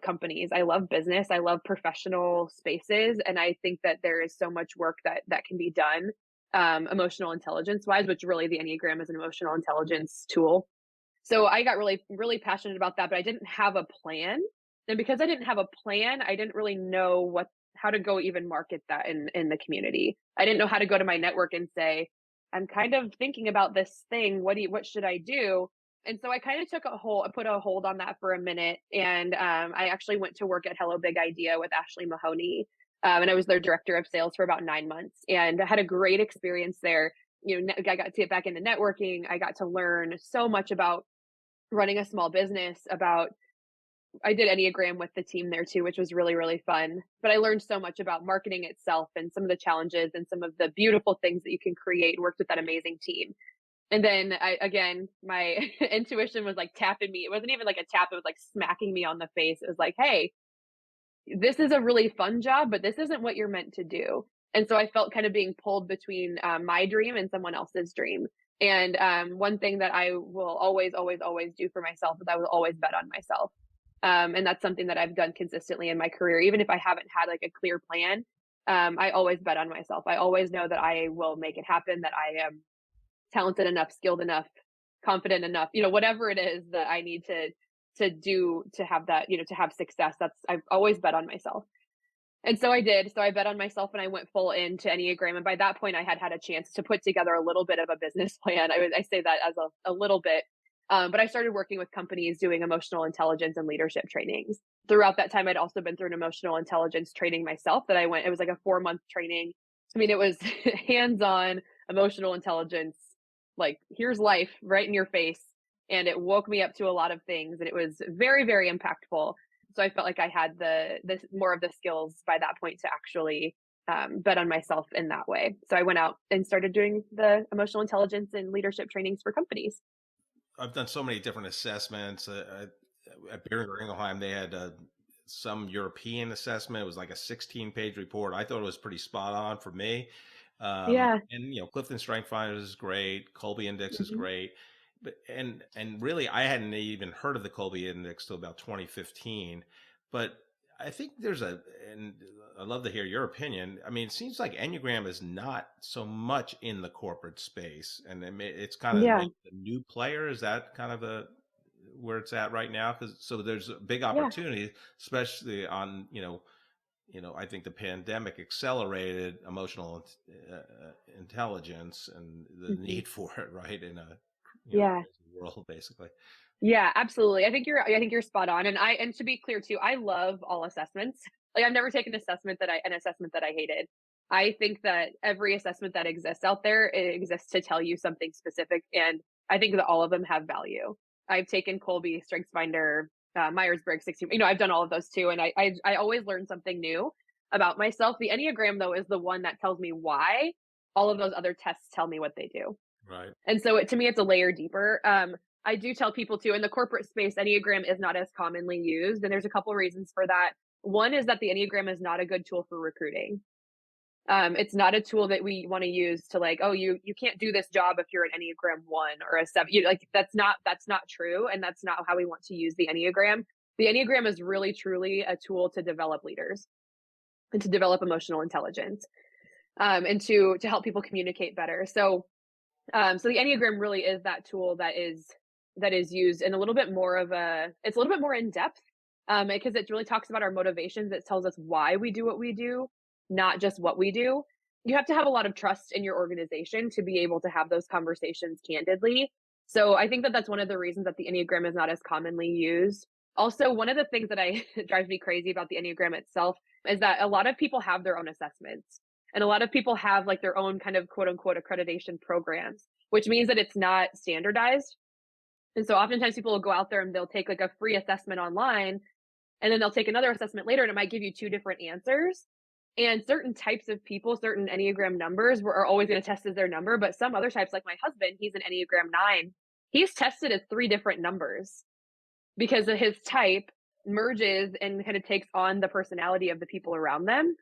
companies. I love business. I love professional spaces. And I think that there is so much work that can be done, emotional intelligence wise, which really the Enneagram is an emotional intelligence tool. So I got really, really passionate about that, but I didn't have a plan. And because I didn't have a plan, I didn't really know how to go even market that in the community. I didn't know how to go to my network and say, I'm kind of thinking about this thing. What should I do? And so I kind of put a hold on that for a minute. And I actually went to work at Hello Big Idea with Ashley Mahoney. And I was their director of sales for about 9 months, and I had a great experience there. I got to get back into networking. I got to learn so much about running a small business. I did Enneagram with the team there too, which was really, really fun. But I learned so much about marketing itself and some of the challenges and some of the beautiful things that you can create, and worked with that amazing team. And then my intuition was like tapping me. It wasn't even like a tap, it was like smacking me on the face. It was like, hey, this is a really fun job, but this isn't what you're meant to do. And so I felt kind of being pulled between my dream and someone else's dream. And one thing that I will always, always, always do for myself is I will always bet on myself. And that's something that I've done consistently in my career. Even if I haven't had like a clear plan, I always bet on myself. I always know that I will make it happen, that I am talented enough, skilled enough, confident enough, whatever it is that I need to do to have that, to have success. I've always bet on myself. And so I did. So I bet on myself and I went full into Enneagram. And by that point, I had a chance to put together a little bit of a business plan. I say that as a little bit. But I started working with companies doing emotional intelligence and leadership trainings. Throughout that time, I'd also been through an emotional intelligence training myself it was like a 4-month training. I mean, it was hands-on emotional intelligence, like here's life right in your face. And it woke me up to a lot of things, and it was very, very impactful. So I felt like I had the more of the skills by that point to actually bet on myself in that way. So I went out and started doing the emotional intelligence and leadership trainings for companies. I've done so many different assessments. At Boehringer Ingelheim, they had some European assessment. It was like a 16-page report. I thought it was pretty spot on for me. Yeah. And Clifton Strength Finders is great. Colby Index is Hmm. great. But and really, I hadn't even heard of the Colby Index till about 2015. But I think and I'd love to hear your opinion. I mean, it seems like Enneagram is not so much in the corporate space, and it's kind of Yeah. maybe the new player. Is that kind of where it's at right now? Because so there's a big Yeah. opportunity, especially on I think the pandemic accelerated emotional intelligence and the Mhm. need for it, right? In a Yeah. crazy world, basically. Yeah, absolutely. I think you're spot on. And to be clear too, I love all assessments. Like I've never taken an assessment that I hated. I think that every assessment that exists out there, it exists to tell you something specific. And I think that all of them have value. I've taken Colby, StrengthsFinder, Myers-Briggs 16. I've done all of those too. And I always learn something new about myself. The Enneagram though is the one that tells me why all of those other tests tell me what they do. Right. And so to me, it's a layer deeper. I do tell people too, in the corporate space, Enneagram is not as commonly used. And there's a couple reasons for that. One is that the Enneagram is not a good tool for recruiting. It's not a tool that we want to use to like, oh, you can't do this job if you're an Enneagram 1 or a 7. Like that's not true, and that's not how we want to use the Enneagram. The Enneagram is really truly a tool to develop leaders and to develop emotional intelligence, and to help people communicate better. So the Enneagram really is that tool that is used in a little bit more of it's a little bit more in depth, because it really talks about our motivations. It tells us why we do what we do, not just what we do. You have to have a lot of trust in your organization to be able to have those conversations candidly. So I think that that's one of the reasons that the Enneagram is not as commonly used. Also, one of the things that drives me crazy about the Enneagram itself is that a lot of people have their own assessments. And a lot of people have like their own kind of quote unquote accreditation programs, which means that it's not standardized. And so oftentimes people will go out there and they'll take like a free assessment online, and then they'll take another assessment later and it might give you two different answers. And certain types of people, certain Enneagram numbers are always going to test as their number. But some other types, like my husband, he's an Enneagram 9. He's tested as three different numbers because of his type merges and kind of takes on the personality of the people around them.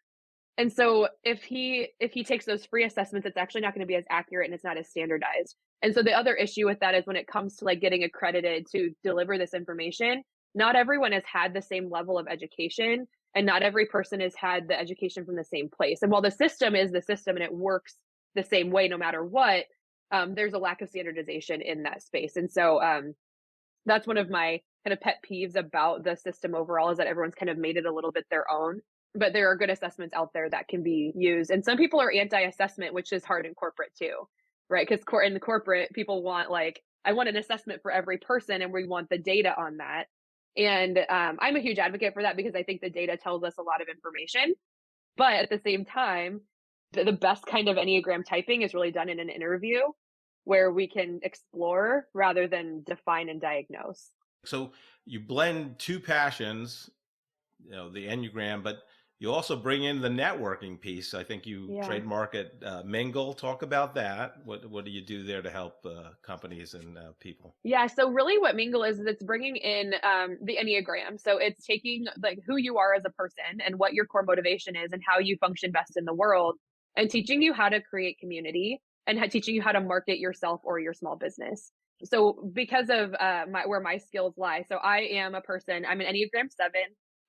And so if he takes those free assessments, it's actually not going to be as accurate and it's not as standardized. And so the other issue with that is when it comes to like getting accredited to deliver this information, not everyone has had the same level of education, and not every person has had the education from the same place. And while the system is the system and it works the same way no matter what, there's a lack of standardization in that space. And so that's one of my kind of pet peeves about the system overall, is that everyone's kind of made it a little bit their own. But there are good assessments out there that can be used. And some people are anti-assessment, which is hard in corporate too, right? Because in the corporate, people want like, I want an assessment for every person and we want the data on that. And I'm a huge advocate for that because I think the data tells us a lot of information. But at the same time, the best kind of Enneagram typing is really done in an interview where we can explore rather than define and diagnose. So you blend two passions, the Enneagram, but you also bring in the networking piece. I think you Yeah. trademark it, Mingle. Talk about that. What do you do there to help companies and people? Yeah, so really what Mingle is it's bringing in the Enneagram. So it's taking like who you are as a person and what your core motivation is and how you function best in the world, and teaching you how to create community and teaching you how to market yourself or your small business. So because of where my skills lie, so I am a person, I'm an Enneagram 7.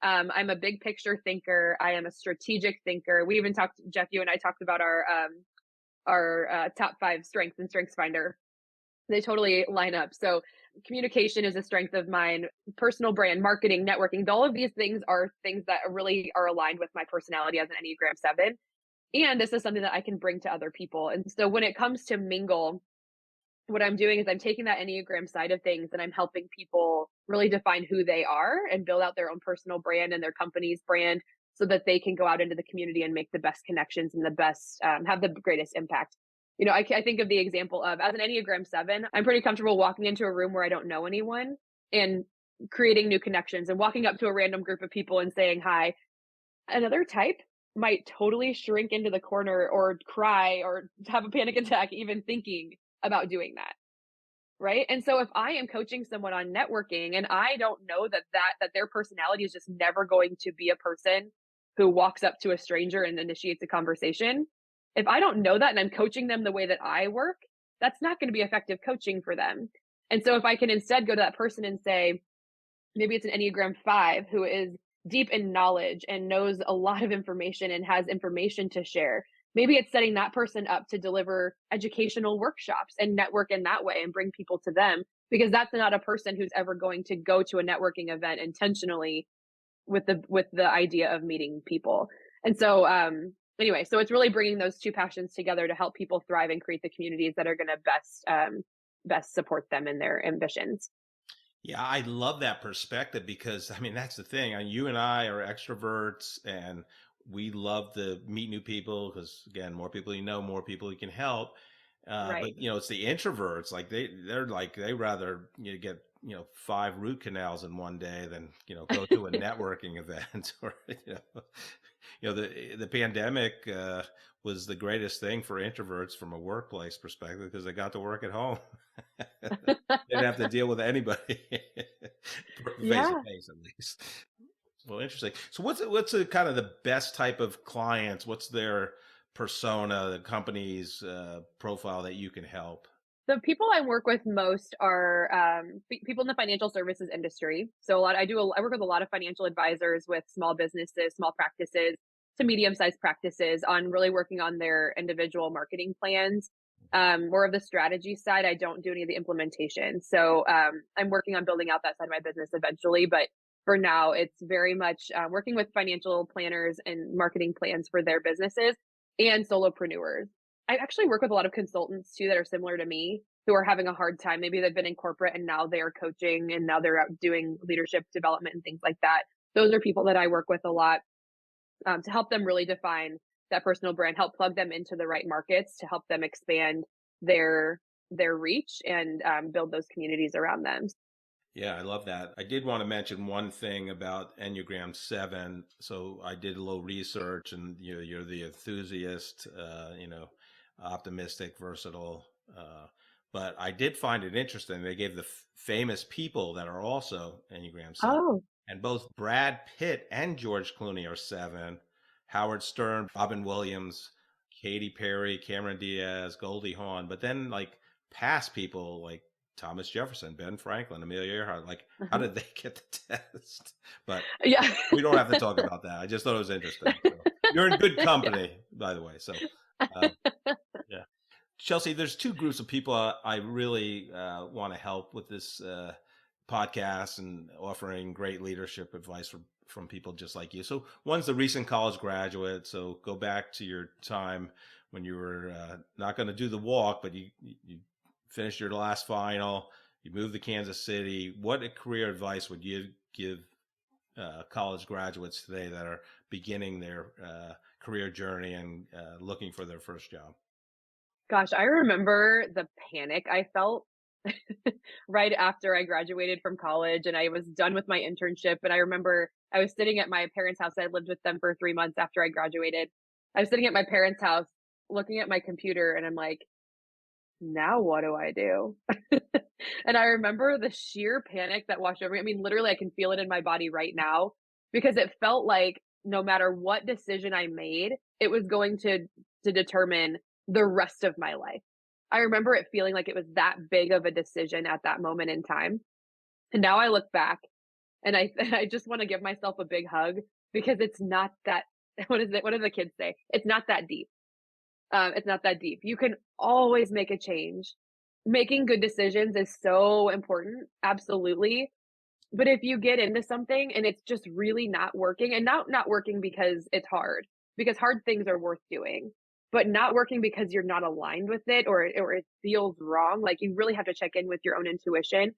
I'm a big picture thinker. I am a strategic thinker. We even talked, Jeff, you and I talked about our top 5 strengths in StrengthsFinder. They totally line up. So communication is a strength of mine, personal brand, marketing, networking. All of these things are things that really are aligned with my personality as an Enneagram 7. And this is something that I can bring to other people. And so when it comes to Mingle, what I'm doing is I'm taking that Enneagram side of things and I'm helping people really define who they are and build out their own personal brand and their company's brand so that they can go out into the community and make the best connections and the best, have the greatest impact. I think of the example of as an Enneagram 7, I'm pretty comfortable walking into a room where I don't know anyone and creating new connections and walking up to a random group of people and saying hi. Another type might totally shrink into the corner or cry or have a panic attack even thinking about doing that. Right. And so if I am coaching someone on networking and I don't know that their personality is just never going to be a person who walks up to a stranger and initiates a conversation, if I don't know that and I'm coaching them the way that I work, that's not going to be effective coaching for them. And so if I can instead go to that person and say, maybe it's an Enneagram 5 who is deep in knowledge and knows a lot of information and has information to share. Maybe it's setting that person up to deliver educational workshops and network in that way and bring people to them, because that's not a person who's ever going to go to a networking event intentionally with the idea of meeting people. And so anyway, so it's really bringing those two passions together to help people thrive and create the communities that are going to best support them in their ambitions. Yeah, I love that perspective because I mean that's the thing. You and I are extroverts, and we love to meet new people because again, more people you know, more people you can help. Right. But it's the introverts. Like they're like they rather get 5 root canals in one day than go to a networking event or the pandemic was the greatest thing for introverts from a workplace perspective because they got to work at home. Didn't have to deal with anybody face to Yeah. face, at least. Well, interesting. So, what's a kind of the best type of clients? What's their persona, the company's profile that you can help? The people I work with most are people in the financial services industry. So I work with a lot of financial advisors with small businesses, small practices to medium-sized practices on really working on their individual marketing plans. More of the strategy side, I don't do any of the implementation. So I'm working on building out that side of my business eventually, but for now, it's very much working with financial planners and marketing plans for their businesses and solopreneurs. I actually work with a lot of consultants too that are similar to me who are having a hard time. Maybe they've been in corporate and now they are coaching and now they're out doing leadership development and things like that. Those are people that I work with a lot to help them really define that personal brand, help plug them into the right markets to help them expand their reach and build those communities around them. Yeah, I love that. I did want to mention one thing about Enneagram 7. So I did a little research, and you're the enthusiast, optimistic, versatile. But I did find it interesting. They gave the famous people that are also Enneagram 7. Oh, And both Brad Pitt and George Clooney are 7. Howard Stern, Robin Williams, Katy Perry, Cameron Diaz, Goldie Hawn. But then like past people like Thomas Jefferson, Ben Franklin, Amelia Earhart, like how uh-huh. did they get the test? But Yeah. we don't have to talk about that. I just thought it was interesting. So you're in good Yeah. company, by the way. So um, yeah. Chelsea, there's 2 groups of people I really want to help with this podcast and offering great leadership advice from people just like you. So one's the recent college graduate. So go back to your time when you were not going to do the walk, but you finished your last final. You moved to Kansas City. What career advice would you give college graduates today that are beginning their career journey and looking for their first job? Gosh, I remember the panic I felt right after I graduated from college and I was done with my internship. And I remember I was sitting at my parents' house. I lived with them for 3 months after I graduated. I was sitting at my parents' house looking at my computer and I'm like, now what do I do? And I remember the sheer panic that washed over me. I mean, literally, I can feel it in my body right now because it felt like no matter what decision I made, it was going to determine the rest of my life. I remember it feeling like it was that big of a decision at that moment in time. And now I look back and I just want to give myself a big hug because it's not that what is it? What do the kids say? It's not that deep. It's not that deep. You can always make a change. Making good decisions is so important, absolutely. But if you get into something and it's just really not working, and not working because it's hard, because hard things are worth doing, but not working because you're not aligned with it or it feels wrong, like you really have to check in with your own intuition.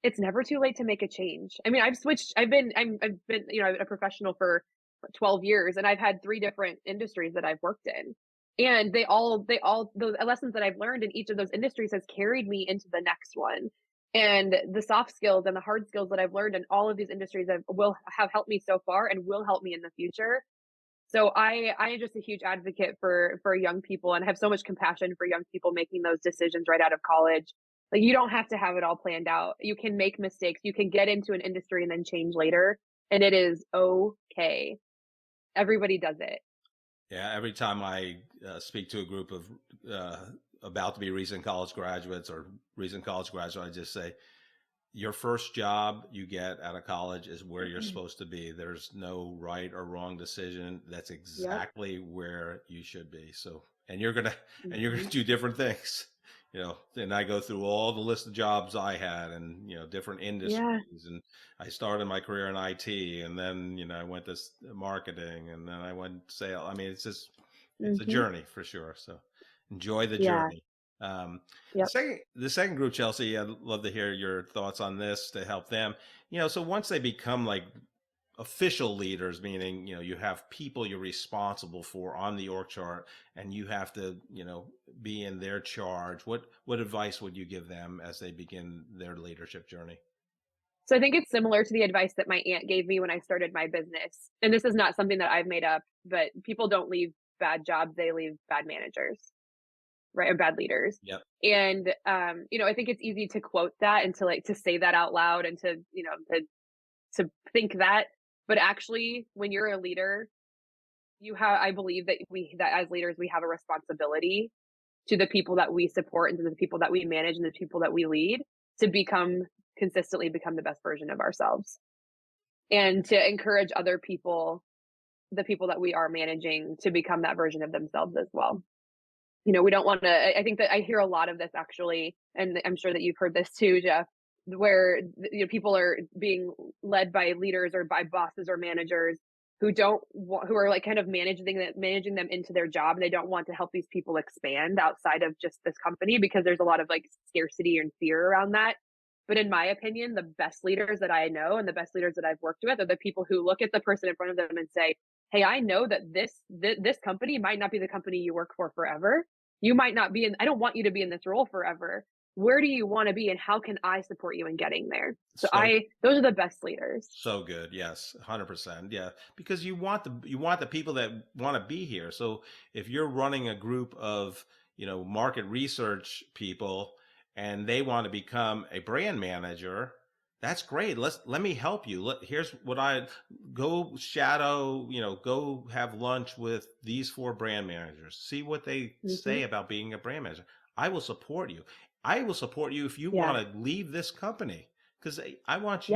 It's never too late to make a change. I mean, I've been, a professional for 12 years and I've had 3 different industries that I've worked in. And they all the lessons that I've learned in each of those industries has carried me into the next one. And the soft skills and the hard skills that I've learned in all of these industries will have helped me so far and will help me in the future. So I am just a huge advocate for young people and have so much compassion for young people making those decisions right out of college. Like you don't have to have it all planned out. You can make mistakes. You can get into an industry and then change later, and it is okay. Everybody does it. Yeah, every time I speak to a group of about to be recent college graduates or recent college graduates, I just say, your first job you get out of college is where you're supposed to be. There's no right or wrong decision. That's Yep. exactly where you should be. So, and you're gonna Mhm. do different things, and I go through all the list of jobs I had, and different Yeah. industries, and I started my career in IT, and then I went to marketing, and then I went sales. I mean, it's a Mhm. journey for sure. So enjoy the Yeah. journey. Um, the Yep. second group, Chelsea, I'd love to hear your thoughts on this to help them. So once they become like official leaders, meaning you have people you're responsible for on the org chart, and you have to be in their charge. What advice would you give them as they begin their leadership journey? So I think it's similar to the advice that my aunt gave me when I started my business. And this is not something that I've made up, but people don't leave bad jobs, they leave bad managers, right? Or bad leaders. Yep. And I think it's easy to quote that and to say that out loud and to think that. But actually, when you're a leader, I believe that as leaders we have a responsibility to the people that we support and to the people that we manage and the people that we lead to consistently become the best version of ourselves and to encourage other people, the people that we are managing, to become that version of themselves as well. We don't want to, I think that I hear a lot of this actually, and I'm sure that you've heard this too, Jeff, where people are being led by leaders or by bosses or managers who are like kind of managing them into their job, and they don't want to help these people expand outside of just this company because there's a lot of like scarcity and fear around that. But in my opinion, the best leaders that I know and the best leaders that I've worked with are the people who look at the person in front of them and say, hey, I know that this company might not be the company you work for forever. You might not be I don't want you to be in this role forever. Where do you want to be and how can I support you in getting there? So So those are the best leaders. So good. Yes, 100%. Yeah, because you want the people that want to be here. So if you're running a group of, market research people and they want to become a brand manager, that's great. Let me help you. Here's what I go shadow, go have lunch with these four brand managers. See what they Hmm. say about being a brand manager. I will support you. I will support you if you Yeah. want to leave this company, because Yep. I want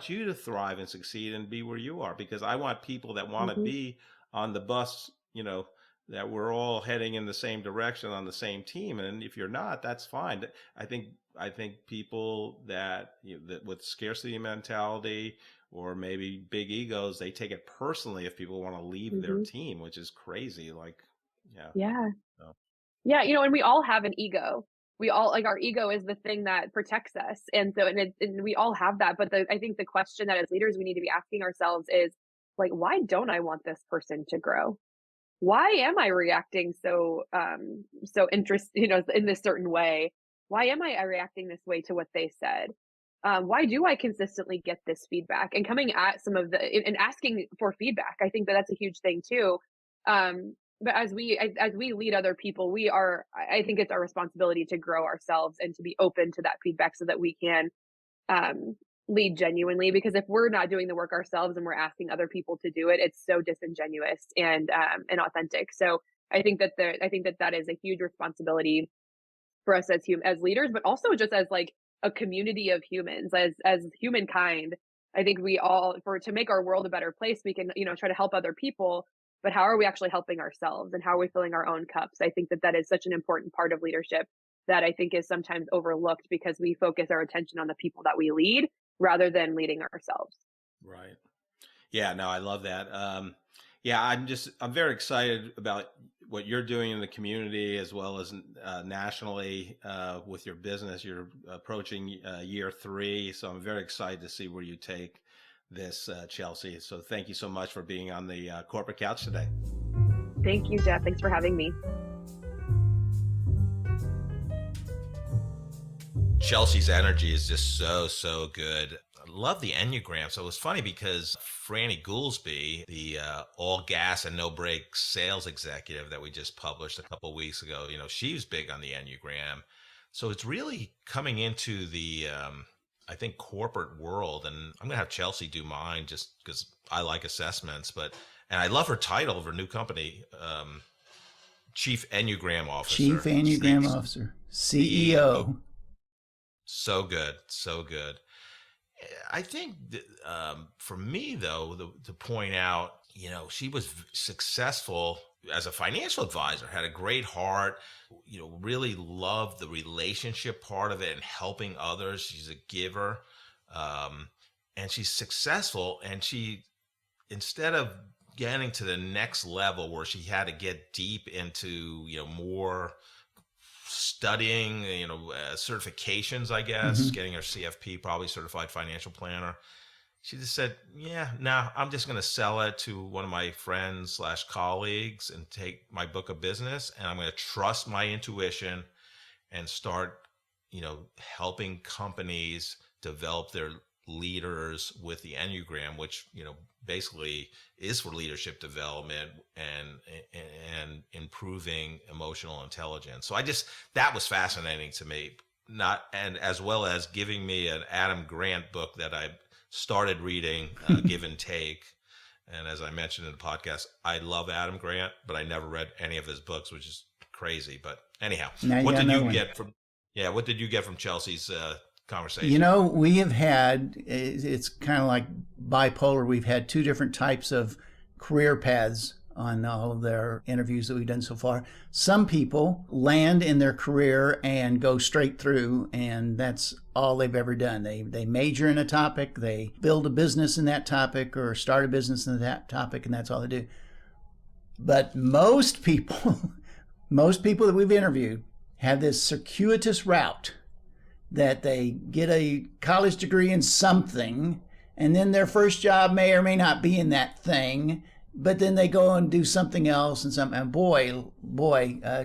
you to thrive and succeed and be where you are, because I want people that want to Hmm. be on the bus, that we're all heading in the same direction on the same team. And if you're not, that's fine. I think people that with scarcity mentality or maybe big egos, they take it personally if people want to leave their Hmm. team, which is crazy. Like, yeah. Yeah. So, Yeah, and we all have an ego. We all like our ego is the thing that protects us. And so and we all have that, but I think the question that as leaders we need to be asking ourselves is like, why don't I want this person to grow? Why am I reacting so in this certain way? Why am I reacting this way to what they said? Why do I consistently get this feedback? And coming at some of the and asking for feedback, I think that that's a huge thing too. But as we lead other people, I think it's our responsibility to grow ourselves and to be open to that feedback so that we can um, lead genuinely. Because if we're not doing the work ourselves and we're asking other people to do it, it's so disingenuous and authentic. So I think that that is a huge responsibility for us as leaders, but also just as like a community of humans, as humankind. I think we all, for to make our world a better place, we can try to help other people. But how are we actually helping ourselves, and how are we filling our own cups? I think that that is such an important part of leadership that I think is sometimes overlooked because we focus our attention on the people that we lead rather than leading ourselves. right. Yeah, no, I love that. Yeah, I'm very excited about what you're doing in the community as well as nationally with your business. You're approaching year 3, so I'm very excited to see where you take this, Chelsea. So thank you so much for being on the corporate couch today. Thank you, Jeff. Thanks for having me. Chelsea's energy is just so good. I love the Enneagram. So it was funny because Franny Goolsby, the all gas and no brakes sales executive that we just published a couple of weeks ago, she was big on the Enneagram. So it's really coming into the, I think, corporate world. And I'm going to have Chelsea do mine just because I like assessments. And I love her title of her new company, Chief Enneagram Officer. Chief Enneagram Officer, CEO. So good. So good. I think for me, though, to point out, she was successful as a financial advisor, had a great heart, really loved the relationship part of it and helping others. She's a giver. And she's successful. And instead of getting to the next level where she had to get deep into, more studying, certifications, I guess, getting her CFP, probably certified financial planner. She just said, yeah, no, I'm just going to sell it to one of my friends / colleagues and take my book of business. And I'm going to trust my intuition and start, helping companies develop their leaders with the Enneagram, which, basically is for leadership development and improving emotional intelligence. So that was fascinating to me, and as well as giving me an Adam Grant book that I started reading, Give and Take. And as I mentioned in the podcast, I love Adam Grant, but I never read any of his books, which is crazy. But anyhow, what did you get from Chelsea's conversation? We have had, it's kind of like bipolar. We've had two different types of career paths on all of their interviews that we've done so far. Some people land in their career and go straight through, and that's all they've ever done. They major in a topic, they build a business in that topic or start a business in that topic, and that's all they do. But most people that we've interviewed have this circuitous route that they get a college degree in something, and then their first job may or may not be in that thing, but then they go and do something else and boy,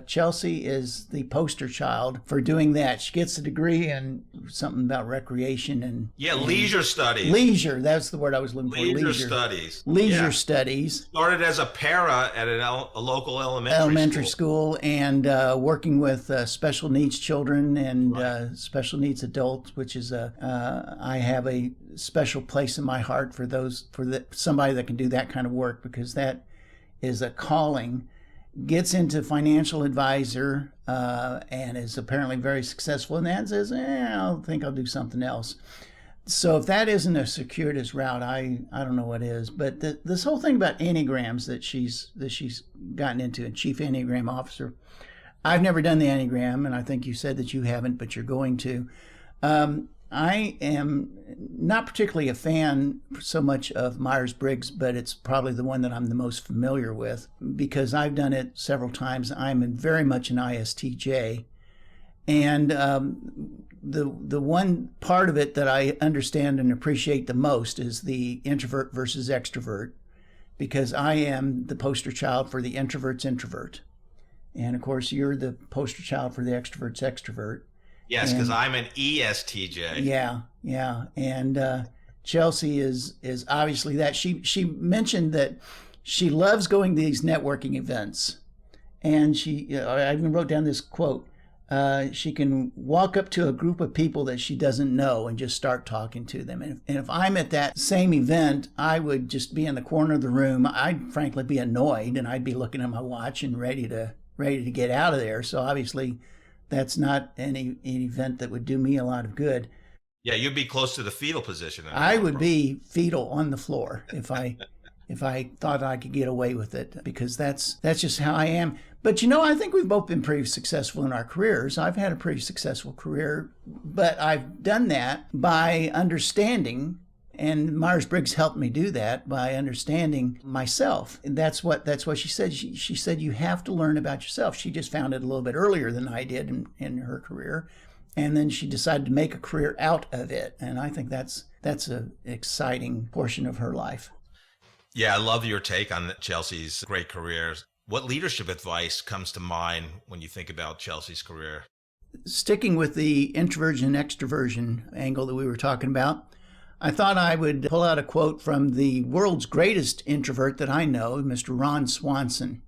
Chelsea is the poster child for doing that. She gets a degree in something about recreation and leisure studies. Leisure, that's the word I was looking for. Leisure studies. Leisure studies. Started as a para at a local elementary school and working with special needs children and special needs adults, which is I have a special place in my heart for somebody that can do that kind of work, because that is a calling. Gets into financial advisor and is apparently very successful in that, and says, I think I'll do something else. So if that isn't a circuitous route, I don't know what is. But this whole thing about Enneagrams that she's gotten into, and Chief Enneagram Officer, I've never done the Enneagram, and I think you said that you haven't, but you're going to. I am not particularly a fan so much of Myers-Briggs, but it's probably the one that I'm the most familiar with because I've done it several times. I'm very much an ISTJ. And the one part of it that I understand and appreciate the most is the introvert versus extrovert, because I am the poster child for the introvert's introvert. And of course, you're the poster child for the extrovert's extrovert. Yes, because I'm an ESTJ. Yeah. And Chelsea is obviously that. She mentioned that she loves going to these networking events. And I even wrote down this quote. She can walk up to a group of people that she doesn't know and just start talking to them. And if I'm at that same event, I would just be in the corner of the room. I'd frankly be annoyed, and I'd be looking at my watch and ready to get out of there. So obviously, that's not an event that would do me a lot of good. Yeah, you'd be close to the fetal position. I would be fetal on the floor if I thought I could get away with it, because that's just how I am. But I think we've both been pretty successful in our careers. I've had a pretty successful career, but I've done that by understanding, and Myers-Briggs helped me do that by understanding myself. And that's what she said. She said you have to learn about yourself. She just found it a little bit earlier than I did in her career, and then she decided to make a career out of it. And I think that's an exciting portion of her life. Yeah, I love your take on Chelsea's great career. What leadership advice comes to mind when you think about Chelsea's career? Sticking with the introversion and extroversion angle that we were talking about, I thought I would pull out a quote from the world's greatest introvert that I know, Mr. Ron Swanson.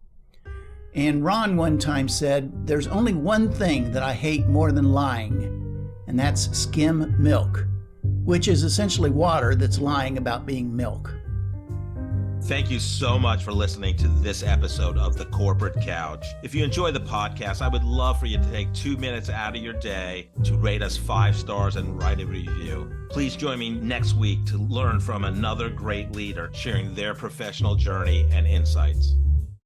And Ron one time said, "There's only one thing that I hate more than lying, and that's skim milk," which is essentially water that's lying about being milk. Thank you so much for listening to this episode of The Corporate Couch. If you enjoy the podcast, I would love for you to take 2 minutes out of your day to rate us 5 stars and write a review. Please join me next week to learn from another great leader sharing their professional journey and insights.